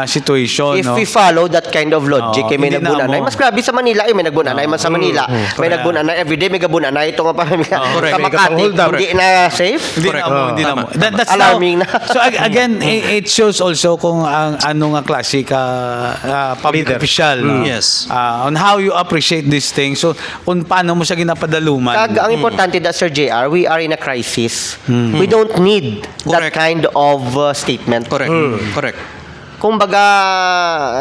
situation If no. we follow that kind of logic, Oo, may hindi na nagbunanay. mo. Mas grabe sa Manila, may nagbunanay man sa Manila. May nagbunanay everyday, may gagbunanay. Ito nga pa, correct. sa May Makati, kapang-hold up. hindi na safe. Hindi Correct. na mo, hindi na mo. That's Alarming now, na. So again, it shows also kung ang ano nga klase ka public Leader. official. No? Yes. On how you appreciate this thing. So, kung paano mo siya ginapadaluman. Ang importante da, Sir JR, we are in a crisis. We don't need that Correct. kind of statement. Correct. Correct. Kumbaga,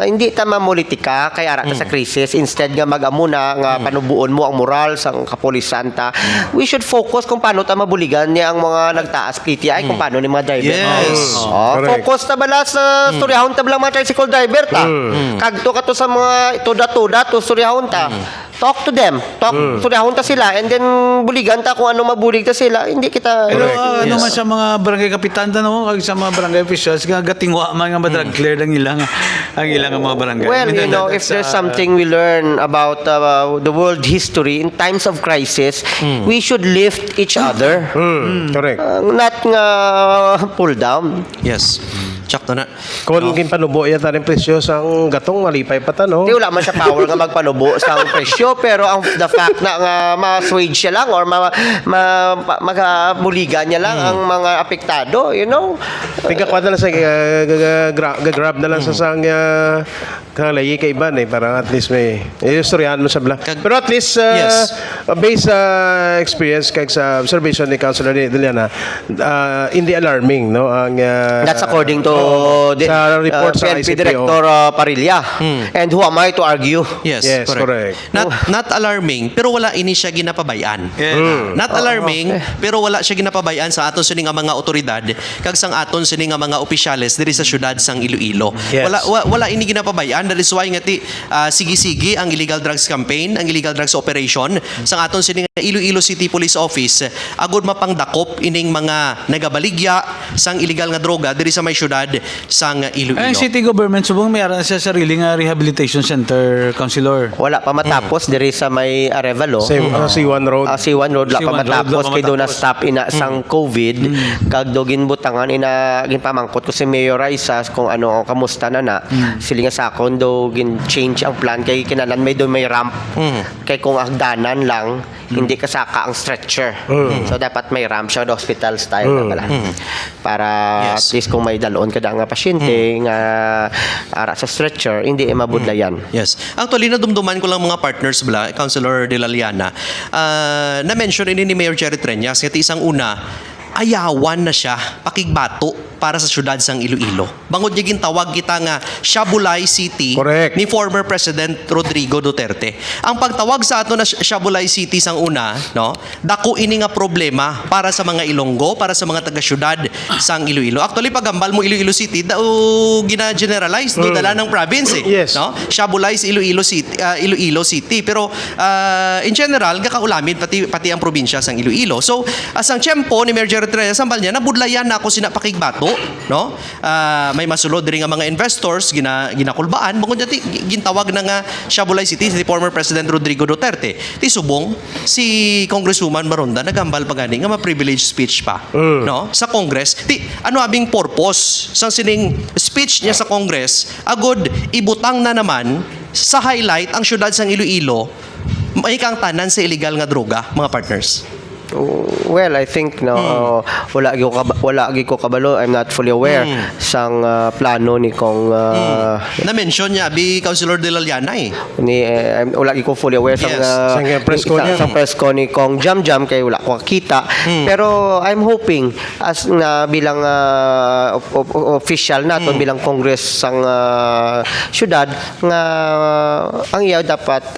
hindi ta mamulitika kaya ara ta sa krisis. Instead nga mag-amuna nga panubuon mo ang moral sa kapulisan ta. We should focus kung paano ta mabuligan niya ang mga nagtaas PTI, kung paano ni mga driver. Yes. Correct. Focus ta bala sa storyahon ta bala mga tricycle driver ta. Kagto ka to sa mga tuda-tuda to storyahon ta. Talk to them. Storyahon ta sila and then buligan ta kung ano mabulig ta sila. Hindi kita Pero ano man sa mga barangay kapitan no, kag sa mga barangay officials nga gatingwa man nga madrag clear ang ilang mga barangay. Well, I mean, you know, if that's, there's something we learn about the world history in times of crisis, we should lift each other. Correct. Not nga pull down. Yes. Check to na. Kung panubo yata rin presyo sang gatong malipay pa ta, no? Di wala man siya power nga magpanubo sa presyo, pero ang the fact na nga ma-swage siya lang or magabuligan niya lang ang mga apektado, you know? Tingka na lang sa gagrab na lang sa sang kalayi kay iban para at least may istoryahan mo sa bla. Pero at least Yes. based sa experience kay sa observation ni Councilor Diliana, hindi alarming, no? Ang That's according to the sa report sa PNP ICPO. Director Parilla. And who am I to argue? Yes, Yes, correct. Not alarming, pero wala ini siya ginapabayan. Not alarming, pero wala siya ginapabayan sa aton sini nga mga otoridad kag sang aton sini nga mga opisyales diri sa syudad sang Iloilo. Yes. Wala ini ginapabayan, that is why nga ti sige-sige ang illegal drugs campaign, ang illegal drugs operation sang aton sini nga Iloilo City Police Office agud mapangdakop ining mga nagabaligya sang illegal nga droga diri sa may syudad sang Iloilo. Ang city government subong mayroon siya sarili nga rehabilitation center, councilor. Wala pa matapos diri sa may Arevalo. C1 Road. C1 Road wala pa C1 Road, matapos wala pa kay do na matapos. stop ina sang COVID kag do ginbutangan ina ginpamangkot ko si Mayor Raisa kung ano kamusta na sili nga sakon do gin change ang plan kay kinanan may do may ramp kay kung agdanan lang hindi kasaka ang stretcher. So dapat may ramp siya do hospital style na pala. Para Yes. at least kung may dalon kada nga pasyente nga ara sa stretcher hindi mabudlayan. Yes. Actually, nadumduman ko lang mga partners bala, Councilor De La Liana, na-mention ini ni Mayor Jerry Treñas, nga ti isang una, ayawan na siya, pakigbato para sa syudad sang Iloilo. Bangod niya gintawag kita nga Shabulay City Correct. ni former President Rodrigo Duterte. Ang pagtawag sa ato na Shabulay City sang una, no? Dako ini nga problema para sa mga Ilonggo, para sa mga taga-syudad sang Iloilo. Actually, pagambal mo Iloilo City, gina-generalize do dala ng province eh, Yes. no? Shabulay sa Iloilo City, pero in general gakaulamid pati ang probinsya sang Iloilo. So, asang tiyempo ni Mayor Jerry Treñas sambal niya nabudlayan na ako sinapakigbato, no? May masulod rin nga mga investors ginakulbaan bangod dati gintawag na nga Shabulay City si former President Rodrigo Duterte. Ti subong si Congresswoman Maronda nagambal pa gani nga ma-privilege speech pa, no? Sa Congress. Ti ano abing purpose sang sining speech niya sa Congress agod ibutang na naman sa highlight ang syudad sang Iloilo may kang tanan sa illegal nga droga, mga partners. Well, I think wala gi ko kabalo. I'm not fully aware sang plano ni kong Na-mention niya bi Councilor De La Liana eh. wala gi ko fully aware sang Yes. Sang press con niya. sang press con ni kong Jam kay wala ko kita. Pero I'm hoping as na bilang official naton bilang Congress sang syudad nga ang iya dapat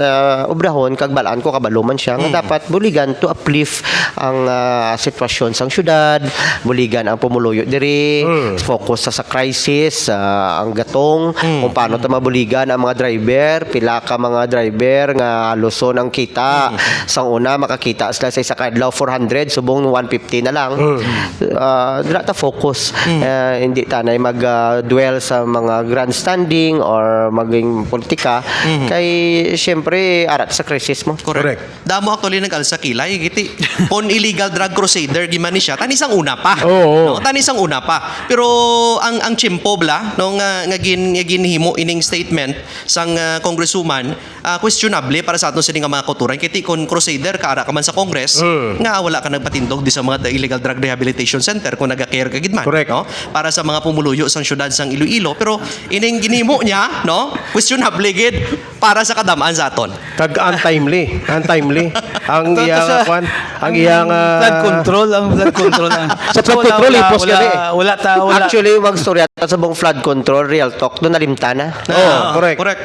obrahon kag balaan ko kabalo man siya nga dapat buligan to uplift ang sitwasyon sang syudad, buligan ang pumuluyo diri, focus sa crisis, ang gatong, kung paano ta mabuligan ang mga driver, pila ka mga driver nga luson ang kita. Sang una makakita sila sa isa ka adlaw 400, subong 150 na lang. Dira ta focus. Hindi tanay mag-dwell sa mga grandstanding or maging politika kay syempre arat sa crisis mo. Correct. Damo actually nag-alsa kilay giti. On illegal drug crusader gimani siya. Tanisang una pa. Oo. No, tanisang una pa. Pero ang chimpobla no nga ginhimo ining statement sang congresswoman questionable para sa aton sining nga mga kultura. Kiti kon crusader ka ara ka man sa Congress nga wala ka nagpatindog di sa mga illegal drug rehabilitation center kung naga-care ka gid man, Correct. no? Para sa mga pumuluyo sang syudad sang Iloilo pero ining ginhimo niya no questionable gid para sa kadamaan sa aton. Kag untimely. Ang iyang kwan, ang iyang Flood control, ang flood control. Sa flood control, ipos ka ni. Wala. Actually, magstorya sa buong flood control, real talk, doon nalimtana. correct. Correct.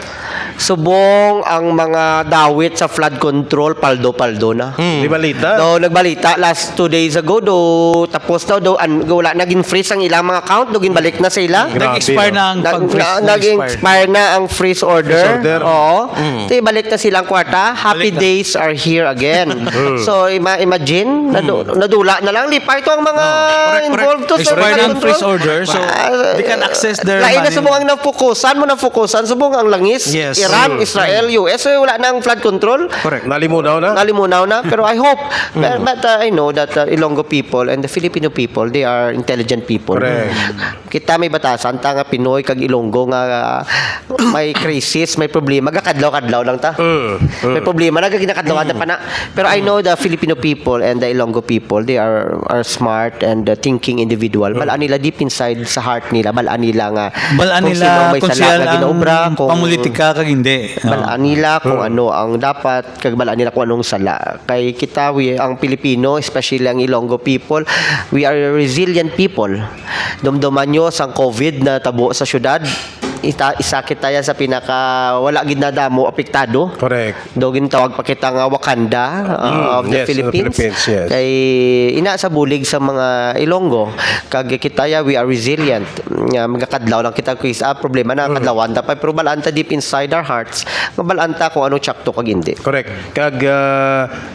Subong ang mga dawit sa flood control, paldo-paldo na. Di balita? Do nagbalita last 2 days ago do tapos na do wala naging freeze ang ilang mga account do ginbalik na sa ila. Grabe, Nag-expire na ang pag-freeze. Nag-expire na ang freeze order. Freeze order. Oo. Di balik na silang kwarta. Happy days are here again. So imagine nadula na lang lipa ito ang mga involved to sa Expire flood ng control. freeze order, so they can access their Lain na money. subong ang nafokusan subong ang langis. Yes. Iran, Israel, US wala nang flood control. Correct. Nalimunaw na? Nalimunaw na pero I hope but I know that Ilonggo people and the Filipino people they are intelligent people. Correct. Kita may batasan ta nga Pinoy kag Ilonggo nga may crisis, may problema gakadlaw-kadlaw lang ta. May problema na ginakadlawan pa na. Pero I know the Filipino people and the Ilonggo people they are smart and thinking individual. Balaan nila deep inside sa heart nila, balaan nila nga Balaan kung nila sino may kung sala siya nga ginaobra, ang kung pamulitika kag hindi. No? balaan nila kung ano ang dapat kag balaan nila kung anong sala kay kita ang Pilipino especially ang Ilonggo people we are resilient people dumduman nyo sang COVID na tabo sa syudad isakit tayo sa pinaka wala gid na damo apektado. Correct. Dogin tawag pa kita nga Wakanda of the Yes, Philippines. yes. Kay ina sa bulig sa mga Ilonggo kag kitaya we are resilient. Nga magakadlaw lang kita kuis problema na kadlawan ta pa pero balanta deep inside our hearts. Nga balanta kung ano tsakto kag hindi. Correct. Kag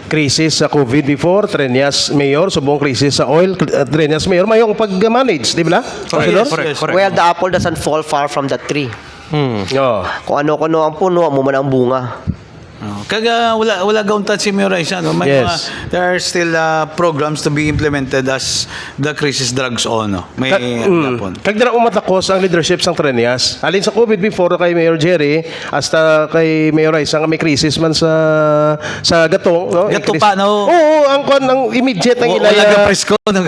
krisis sa COVID before, Trenyas Mayor, subong krisis sa oil, Trenyas Mayor, mayong pag-manage, di ba? Correct. Correct. Well, the apple doesn't fall far from the tree. Oh. Kung ano ang puno, mo man ang bunga. Kaga wala gauntan si Mayor Aisa, no? May Yes. there are still programs to be implemented as the crisis drags on, no? May hapon. Kag dira umatakos ang leadership sang Trenyas. Alin sa COVID before kay Mayor Jerry hasta kay Mayor Aisa nga may krisis man sa gatong, no? Gato pa, no? Oo, ang ang immediate ang Wala ilaya. ka preskon, no?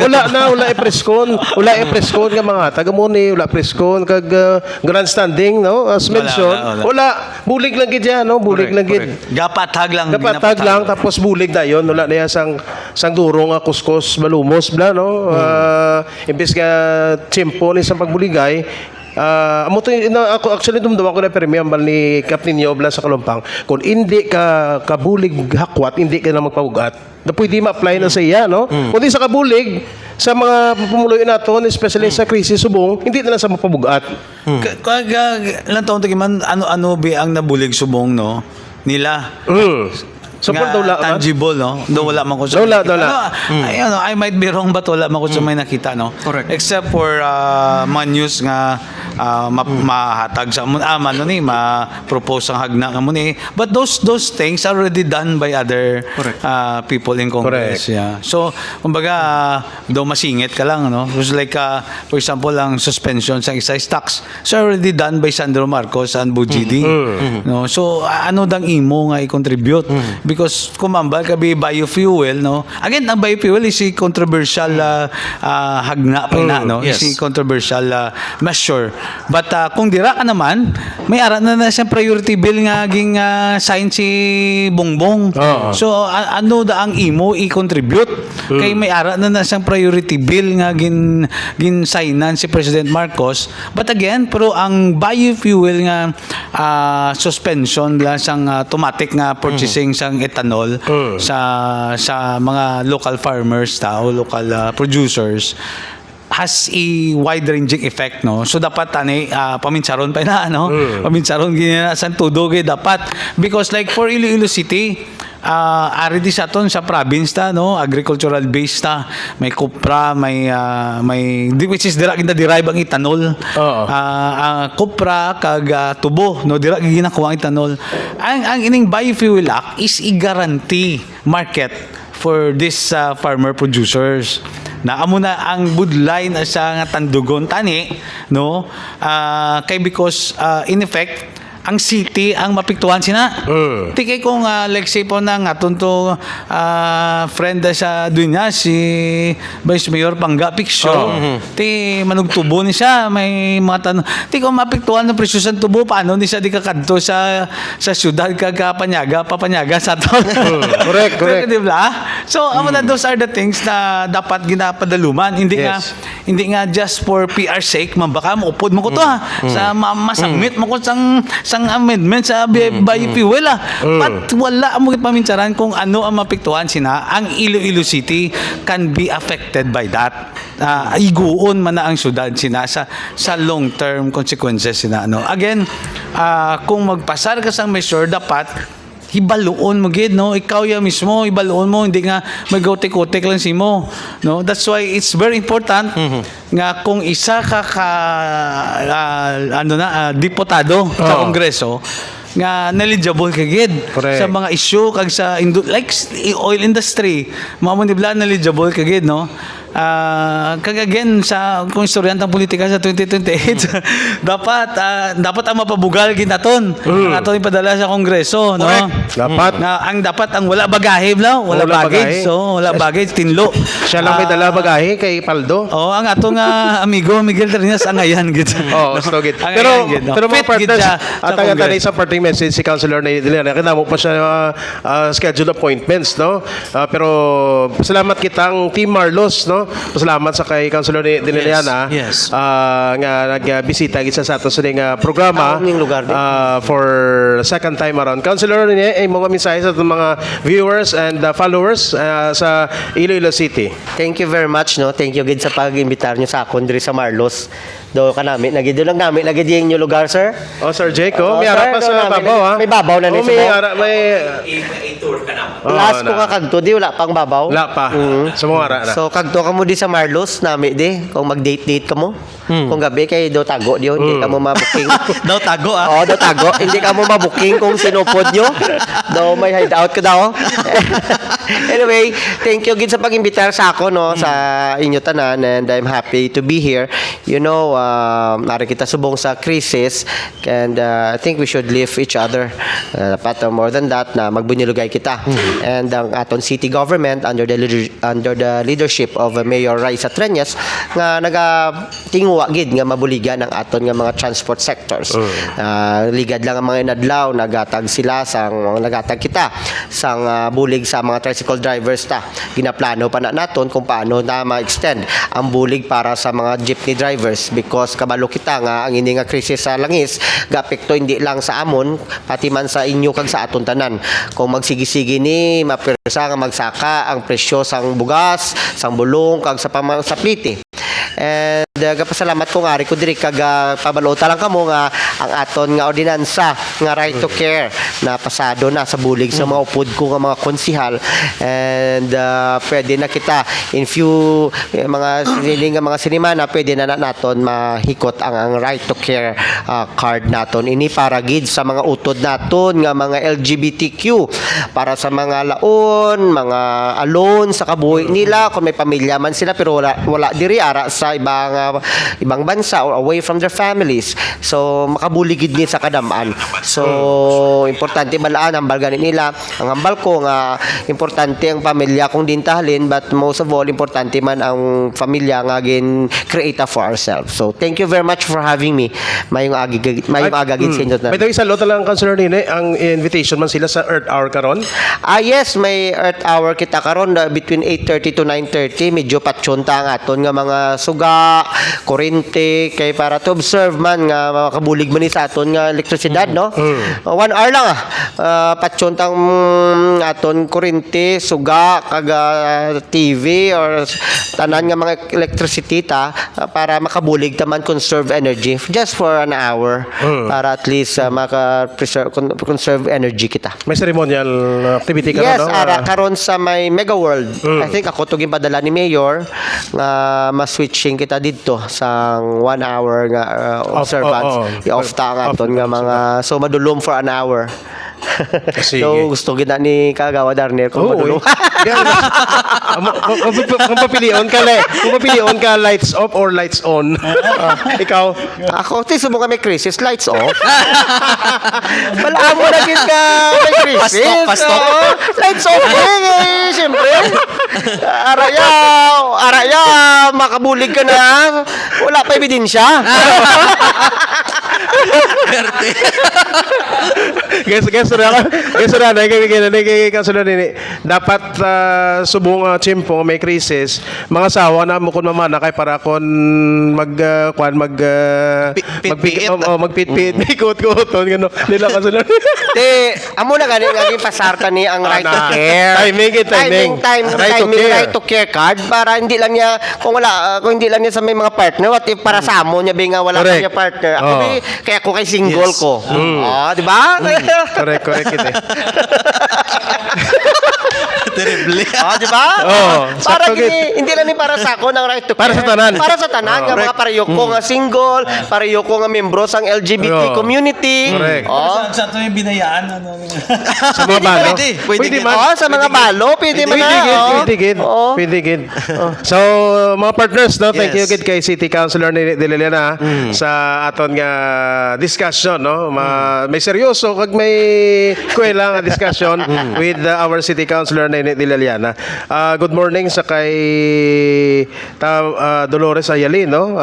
Wala preskon nga mga taga mo ni wala preskon kag grandstanding, no? As mentioned, wala. wala bulig lang gid yan, no? Bulig lang gid. Gapatag lang. Kapatag lang tapos bulig dayon wala na yan sang duro nga kuskos balumos bla no imbes ka tiyempo ni sa pagbuligay amo to ako actually dumdum ako na premium bal ni Captain Yobla sa Kalumpang kung hindi ka kabulig hakwat hindi ka na magpabugat na pwede ma-apply na sa iya no kundi sa kabulig sa mga pumuluyo naton especially sa krisis subong hindi na lang sa mapabugat Kaga ilang taon tagi man ano bi ang nabulig subong, no? Nila. Support Nga daw lang tangible, no? Do wala man ko sa Wala. I might be wrong but wala man ko sa may nakita, no? Correct. Except for mga news nga mahatag sa ma-propose ang hagna nga muni. But those things are already done by other people in Congress. Correct. Yeah. So, kumbaga do masingit ka lang, no? Just like for example ang suspension sa excise tax. So already done by Sandro Marcos and Bujidi. No? So ano dang imo nga i-contribute? Because kumambal ka biofuel, no? Again, ang biofuel is a controversial hagna pa na, no? Yes. Is a controversial measure But kung dira ka naman, may ara na siyang priority bill nga ging sign si Bongbong. Oo. So ano da ang imo i-contribute kay may ara na siyang priority bill nga gin signan si President Marcos. But again, pero ang biofuel nga suspension la sang automatic nga purchasing sang ethanol sa mga local farmers o local producers has a wide-ranging effect, no? So dapat tani paminsaron pa na, no? Paminsaron ginina sa tudo kay dapat because like for Iloilo City, ari di sa aton sa province ta, no? Agricultural based ta. May kupra, may which is dira kinda derive ang ethanol. Kupra kag tubo, no? Dira ginakuha ang ethanol. Ang ining biofuel act is i-guarantee market for this farmer producers. Na amo na ang budlay na sa nga tandugon tani, no? Kay because in effect ang city ang mapiktuhan sina. Tikay kung like say po na nga tunto friend sa dunya si Vice Mayor Pangga Picsyo. Ti manugtubo ni siya may mga tanong. Ti kung mapiktuhan ng presyo sa tubo paano ni siya di kakadto sa syudad papanyaga sa to. Correct. Di ba? So amo na those are the things na dapat ginapadaluman. Hindi nga just for PR sake man baka maupod mo ko to sa masubmit mo ko sang amendment sa biofuel But wala mo paminsaran kung ano ang mapiktuhan sina ang Iloilo City can be affected by that. Iguon man na ang syudad sina sa long term consequences sina, no? Again, kung magpasar ka sang measure dapat hibaluon mo gid, no? Ikaw ya mismo hibaluon mo, hindi nga mag-utik-utik lang si mo, no? That's why it's very important nga kung isa ka diputado sa Kongreso nga knowledgeable ka gid sa mga issue kag sa like oil industry, mao man dibla knowledgeable ka gid, no? Kag again sa kung istoryantang politika sa 2028 dapat ang mapabugal ginaton ang aton ipadala sa Kongreso, no? Dapat ang wala bagahe bla, wala baggage, so wala baggage tinlo. Siya lang may dala bagahe kay Paldo. Ang atong amigo Miguel Trinas angayan gid. Gusto gid. Pero mga partners, taga-tanay sa parting message si Councilor Diliana, kinamo pa siya schedule appointments, no? Pero salamat kitang Team Marlos, no? Pasalamat sa kay Councilor Diliana. Yes. Nga nagbisita gid sa aton sa programa Ning lugar din. for second time around. Councilor, ay mga mensahe sa atong mga viewers and followers sa Iloilo City. Thank you very much, no? Thank you gid sa pag-imbitar niyo sa akon diri sa Marlos. Do kanami nagido lang namin nagidi yung lugar, sir. Sir Jake, may sir, ara pa sa namin. babaw, ha? May babaw na ni may sa ara, may i-tour ka na. last ko nga kagto di wala pang babaw. wala pa. Sa mga ara na. So kagto ka mo di sa Marlos nami di kung mag-date ka mo. Kung gabi kay do tago di hindi ka mo ma-booking. Daw tago Daw tago. Hindi ka mo ma-booking kung sinupod nyo. Daw may hideout ka daw. Anyway, thank you gid sa pag-imbitar sa ako, no, sa inyo tanan, and I'm happy to be here. You know, nari kita subong sa crisis, and I think we should lift each other. Dapat more than that na magbunyulugay kita. And ang aton city government under the leadership of Mayor Raisa Treñas nga nagatingwa gid nga mabuligan ang aton nga mga transport sectors. Ligad lang ang mga inadlaw, nagatag sila nagatag kita sang bulig sa mga tricycle drivers ta. Ginaplano pa na naton kung paano na ma-extend ang bulig para sa mga jeepney drivers because kabalo kita nga ang ini nga krisis sa langis gapekto hindi lang sa amon pati man sa inyo kag sa aton tanan. Kung magsigi-sigi ni mapirsa nga magsaka ang presyo sang bugas, sang bulong kag sa pliti. And gapasalamat ko nga ko diri kag pabalota lang kamo nga ang aton nga ordinansa nga right to care na pasado na sa bulig sa mga upod ko nga mga konsihal, and pwede na kita in few mga siniling nga mga sinimana pwede na naton mahikot ang right to care card naton ini para gid sa mga utod naton nga mga LGBTQ, para sa mga laon, mga alone sa kabuhi nila kung may pamilya man sila pero wala diri ara sa sa ibang bansa or away from their families. So makabuligid ni sa kadamaan. So importante balaan ang ganin nila. Ang hambal ko nga importante ang pamilya kung din tahalin, but most of all importante man ang pamilya nga gin create for ourselves. So thank you very much for having me. Mayong agagid sa inyo. May daw isa lot lang Councilor Nene, ang invitation man sila sa Earth Hour karon. Yes, may Earth Hour kita karon between 8:30 to 9:30. Medyo patsyonta ang aton nga mga suga, kurente, kay para to observe man nga makabulig man ni sa aton nga elektrisidad, no? 1 hour lang patsyonta ang aton kurente, suga, kaga TV or tanan nga mga electricity para makabulig taman conserve energy just for an hour para at least conserve energy kita. May ceremonial activity karon, Yes, no? karon sa may Mega World. I think ako to gipadala ni Mayor nga ma-switching kita dito sa 1 hour nga observance. I-off ta ang aton nga mga so madulom for an hour. Sige. So gusto gina ni Kagawa Darnel kung madulom. Kung papilion ka lights off or lights on. Ikaw? Ako, sumo kami crisis, lights off. Balaan mo na gid ka may crisis. Pastop. Oo. Lights off siyempre. Araya, makabulig ka na. Wala pa ebidensya. Guys, dapat subong chimpo may krisis mga sawa na mo kun mamana kay para kon magpitpit ikot-kuton gano nila kasunod. Amo na gani nga pasarta ni ang right to care. Right to care card para hindi lang niya kung hindi lang niya sa may mga partner, what if para sa amo niya nga wala kanya partner. Ako kaya ako kay single ko. Di ba? Correct ito. Terrible. Di ba? Para hindi lang ni para sa ako ng right to care. Para sa tanan. Para sa tanan nga mga pareho ko nga single, pareho ko nga membro sang LGBT community. Correct. Sa ito yung binayaan. Sa mga balo. Pwede man. Sa mga balo, pwede man na. Pwede gid. So, mga partners, no, thank you gid kay City Councilor ni Liliana sa aton nga discussion, no. May seryoso kag may kuwela nga discussion with our City Councilor ni Liliana. Good morning sa kay Dolores Ayali, no.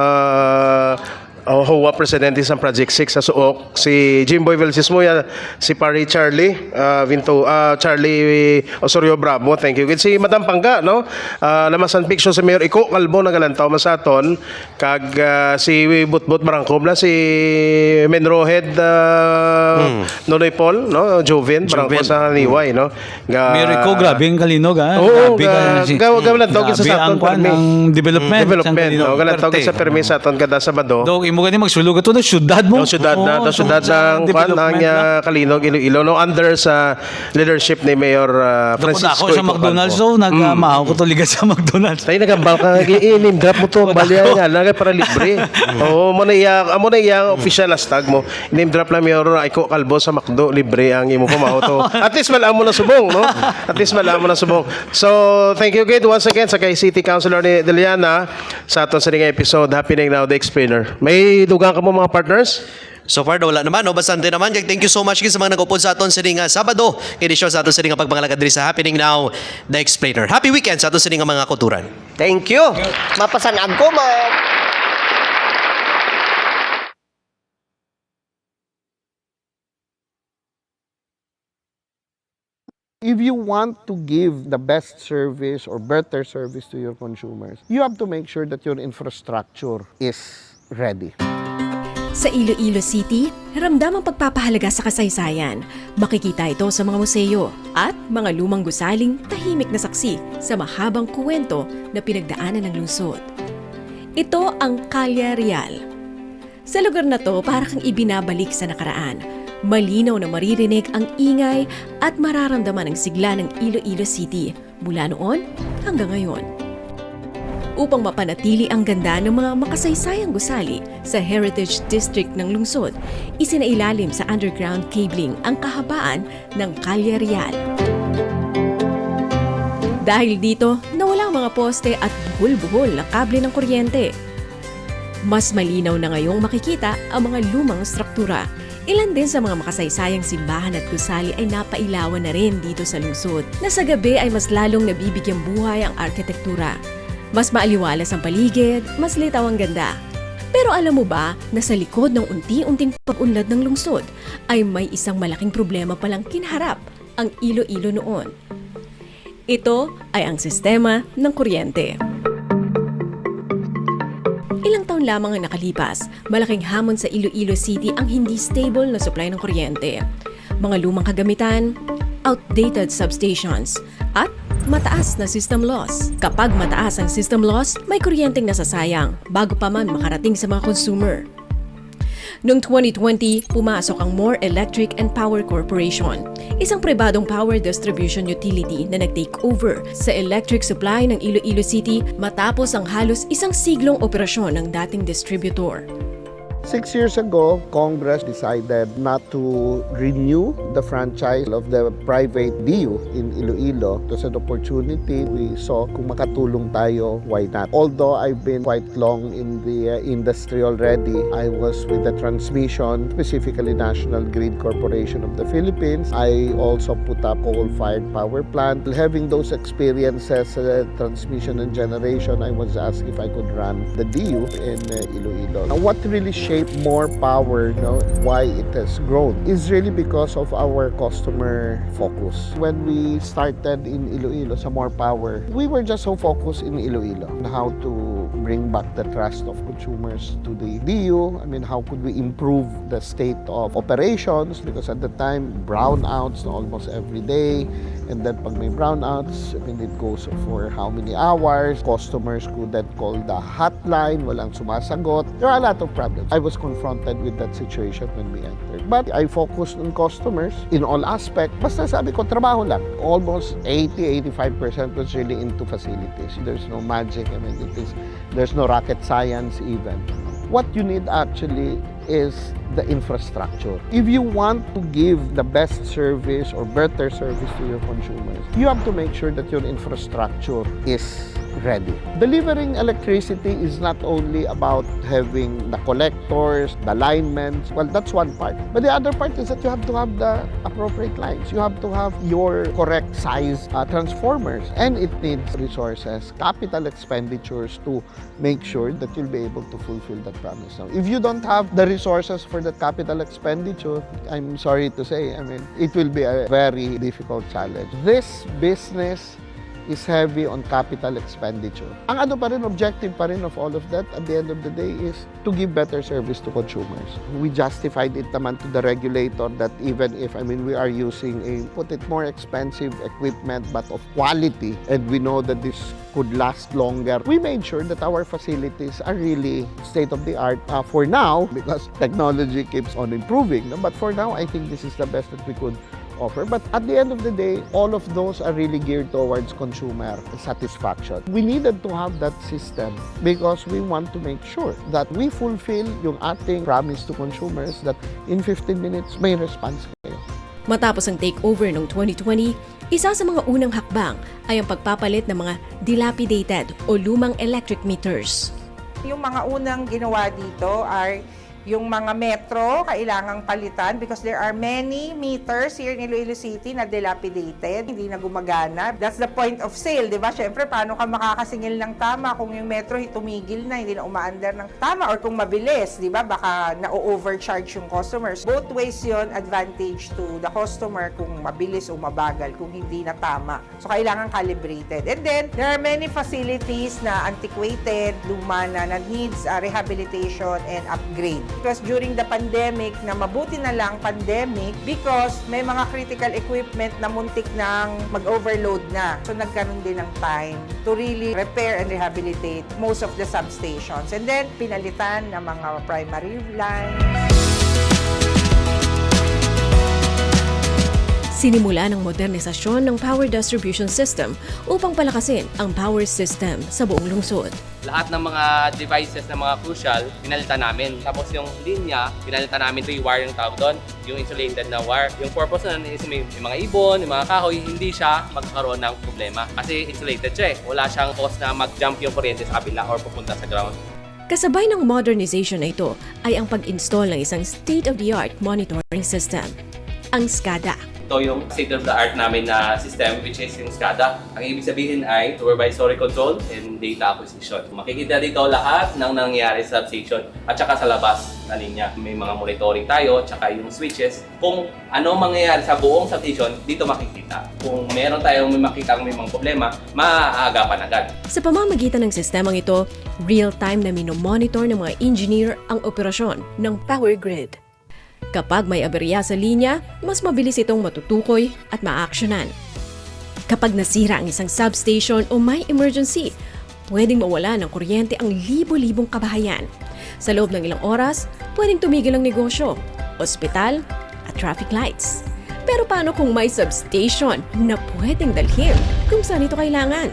HOA Presidente sa Project 6 sa Suok, si Jimboy Velsismoya, si Pari Charlie Charlie Osorio Bravo, thank you. Si Madam Pangga, no, namasan picture sa Mayor Iko Kalbo na galantaw masaton, kag si Butbut Barangkom na si Menrohead Nonoy Paul, no, Joven Barangko sa Niway, no. Mayor Iko, grabe ang kalinog, ha? Oo, Grabe galantaw sa saton ang development. no, galantaw sa permis sa aton kada Sabado. Imo gani magsulog ato na syudad mo. Syudad ng kwan ang Kalinog Iloilo, no, under sa leadership ni Mayor Francisco. Ako sa McDonald's, so nagmahaw ko to liga sa McDonald's. Tayo nagambal ka i-name drop mo to balya nga lang para libre. Oo, mo na iya official hashtag mo. Name drop na Mayor Iko Kalbo sa McDo, libre ang imo pamaho to. At least malaam mo na subong, no? At least malaam mo na subong. So, thank you again once again sa kay City Councilor ni Deliana sa aton sa episode Happening Now the Explainer. May dugang ka mo mga partners? So far, wala naman. No? Bastante naman. Thank you so much sa mga nag-upod sa aton sa Sabado. Edisyon sa aton sa pagpangalagad diri sa Happening Now, The Explainer. Happy weekend sa aton sa mga kulturan. Thank you. Mapasanag ko, If you want to give the best service or better service to your consumers, you have to make sure that your infrastructure is ready. Sa Iloilo City, ramdam ang pagpapahalaga sa kasaysayan. Makikita ito sa mga museo at mga lumang gusaling tahimik na saksi sa mahabang kuwento na pinagdaanan ng lungsod. Ito ang Calle Real. Sa lugar na to, para kang ibinabalik sa nakaraan. Malinaw na maririnig ang ingay at mararamdaman ang sigla ng Iloilo City mula noon hanggang ngayon. Upang mapanatili ang ganda ng mga makasaysayang gusali sa Heritage District ng lungsod, isinailalim sa underground cabling ang kahabaan ng Calle Real. Dahil dito, nawala ang mga poste at buhol-buhol na kable ng kuryente. Mas malinaw na ngayong makikita ang mga lumang struktura. Ilan din sa mga makasaysayang simbahan at gusali ay napailawan na rin dito sa lungsod, na sa gabi ay mas lalong nabibigyang buhay ang arkitektura. Mas maaliwalas ang paligid, mas litaw ang ganda. Pero alam mo ba na sa likod ng unti-unting pag-unlad ng lungsod ay may isang malaking problema palang kinaharap ang Iloilo noon. Ito ay ang sistema ng kuryente. Ilang taon lamang ang nakalipas, malaking hamon sa Iloilo City ang hindi stable na supply ng kuryente. Mga lumang kagamitan, outdated substations, at mataas na system loss. Kapag mataas ang system loss, may kuryenteng nasasayang bago pa man makarating sa mga consumer. Noong 2020, pumasok ang More Electric and Power Corporation, isang pribadong power distribution utility na nag-take over sa electric supply ng Iloilo City matapos ang halos isang siglong operasyon ng dating distributor. 6 years ago, Congress decided not to renew the franchise of the private DU in Iloilo. It was an opportunity. We saw kung makatulong tayo, why not? Although I've been quite long in the industry already, I was with the transmission, specifically National Grid Corporation of the Philippines. I also put up coal-fired power plant. Having those experiences, transmission and generation, I was asked if I could run the DU in Iloilo. Now, what really shaped more power, why it has grown, is really because of our customer focus. When we started in Iloilo sa More Power, we were just so focused in Iloilo on how to bring back the trust of consumers to the DU. I mean, how could we improve the state of operations? Because at the time, brownouts almost every day. And then pag may brownouts, I mean, it goes for how many hours? Customers could then call the hotline, walang sumasagot. There are a lot of problems. I was confronted with that situation when we entered. But I focused on customers in all aspects. Basta sabi ko, trabaho lang. Almost 80-85% was really into facilities. There's no magic. I mean, there's no rocket science even. What you need actually is the infrastructure. If you want to give the best service or better service to your consumers, you have to make sure that your infrastructure is ready. Delivering electricity is not only about having the collectors, the linemen. Well, that's one part. But the other part is that you have to have the appropriate lines. You have to have your correct size transformers. And it needs resources, capital expenditures to make sure that you'll be able to fulfill that promise. Now, if you don't have the resources for that capital expenditure, I'm sorry to say, I mean, it will be a very difficult challenge. This business is heavy on capital expenditure. Ang objective pa rin of all of that at the end of the day is to give better service to consumers. We justified it naman to the regulator that even if, we are using more expensive equipment but of quality, and we know that this could last longer, we made sure that our facilities are really state-of-the-art for now, because technology keeps on improving. But for now, I think this is the best that we could offer. But at the end of the day, all of those are really geared towards consumer satisfaction. We needed to have that system because we want to make sure that we fulfill yung ating promise to consumers that in 15 minutes may response kayo. Matapos ang takeover noong 2020, isa sa mga unang hakbang ay ang pagpapalit ng mga dilapidated o lumang electric meters. Yung mga unang ginawa dito ay yung mga metro, kailangang palitan because there are many meters here in Iloilo City na dilapidated, hindi na gumagana. That's the point of sale, di ba? Siyempre, paano ka makakasingil ng tama kung yung metro tumigil na, hindi na umaandar ng tama, or kung mabilis, di ba? Baka na-overcharge yung customers. Both ways yon, advantage to the customer kung mabilis o mabagal, kung hindi na tama. So, kailangan calibrated. And then, there are many facilities na antiquated, luma na needs rehabilitation and upgrade. Because during the pandemic, na mabuti na lang pandemic because may mga critical equipment na muntik nang mag-overload na. So nagkaroon din ng time to really repair and rehabilitate most of the substations. And then pinalitan ng mga primary lines. Sinimula ng modernisasyon ng power distribution system upang palakasin ang power system sa buong lungsod. Lahat ng mga devices na mga crucial, pinalitan namin. Tapos yung linya, pinalitan namin 3-wire yung tawag doon, yung insulated na wire. Yung purpose na is may mga ibon, may mga kahoy, hindi siya magkaroon ng problema. Kasi insulated siya eh. Wala siyang cause na mag-jump yung kuryente sa kabila or pupunta sa ground. Kasabay ng modernization na ito ay ang pag-install ng isang state-of-the-art monitoring system, ang SCADA. Ito yung state-of-the-art namin na system, which is yung SCADA. Ang ibig sabihin ay supervisory control and data acquisition. Makikita dito lahat ng nangyayari sa substation at saka sa labas na linya. May mga monitoring tayo at saka yung switches. Kung ano mangyayari sa buong substation, dito makikita. Kung meron tayong makikita may mga problema, maaagapan agad. Sa pamamagitan ng sistemang ito, real-time na minomonitor ng mga engineer ang operasyon ng power grid. Kapag may aberya sa linya, mas mabilis itong matutukoy at ma-actionan. Kapag nasira ang isang substation o may emergency, pwedeng mawala ng kuryente ang libo-libong kabahayan. Sa loob ng ilang oras, pwedeng tumigil ang negosyo, ospital at traffic lights. Pero paano kung may substation na pwedeng dalhin kung saan ito kailangan?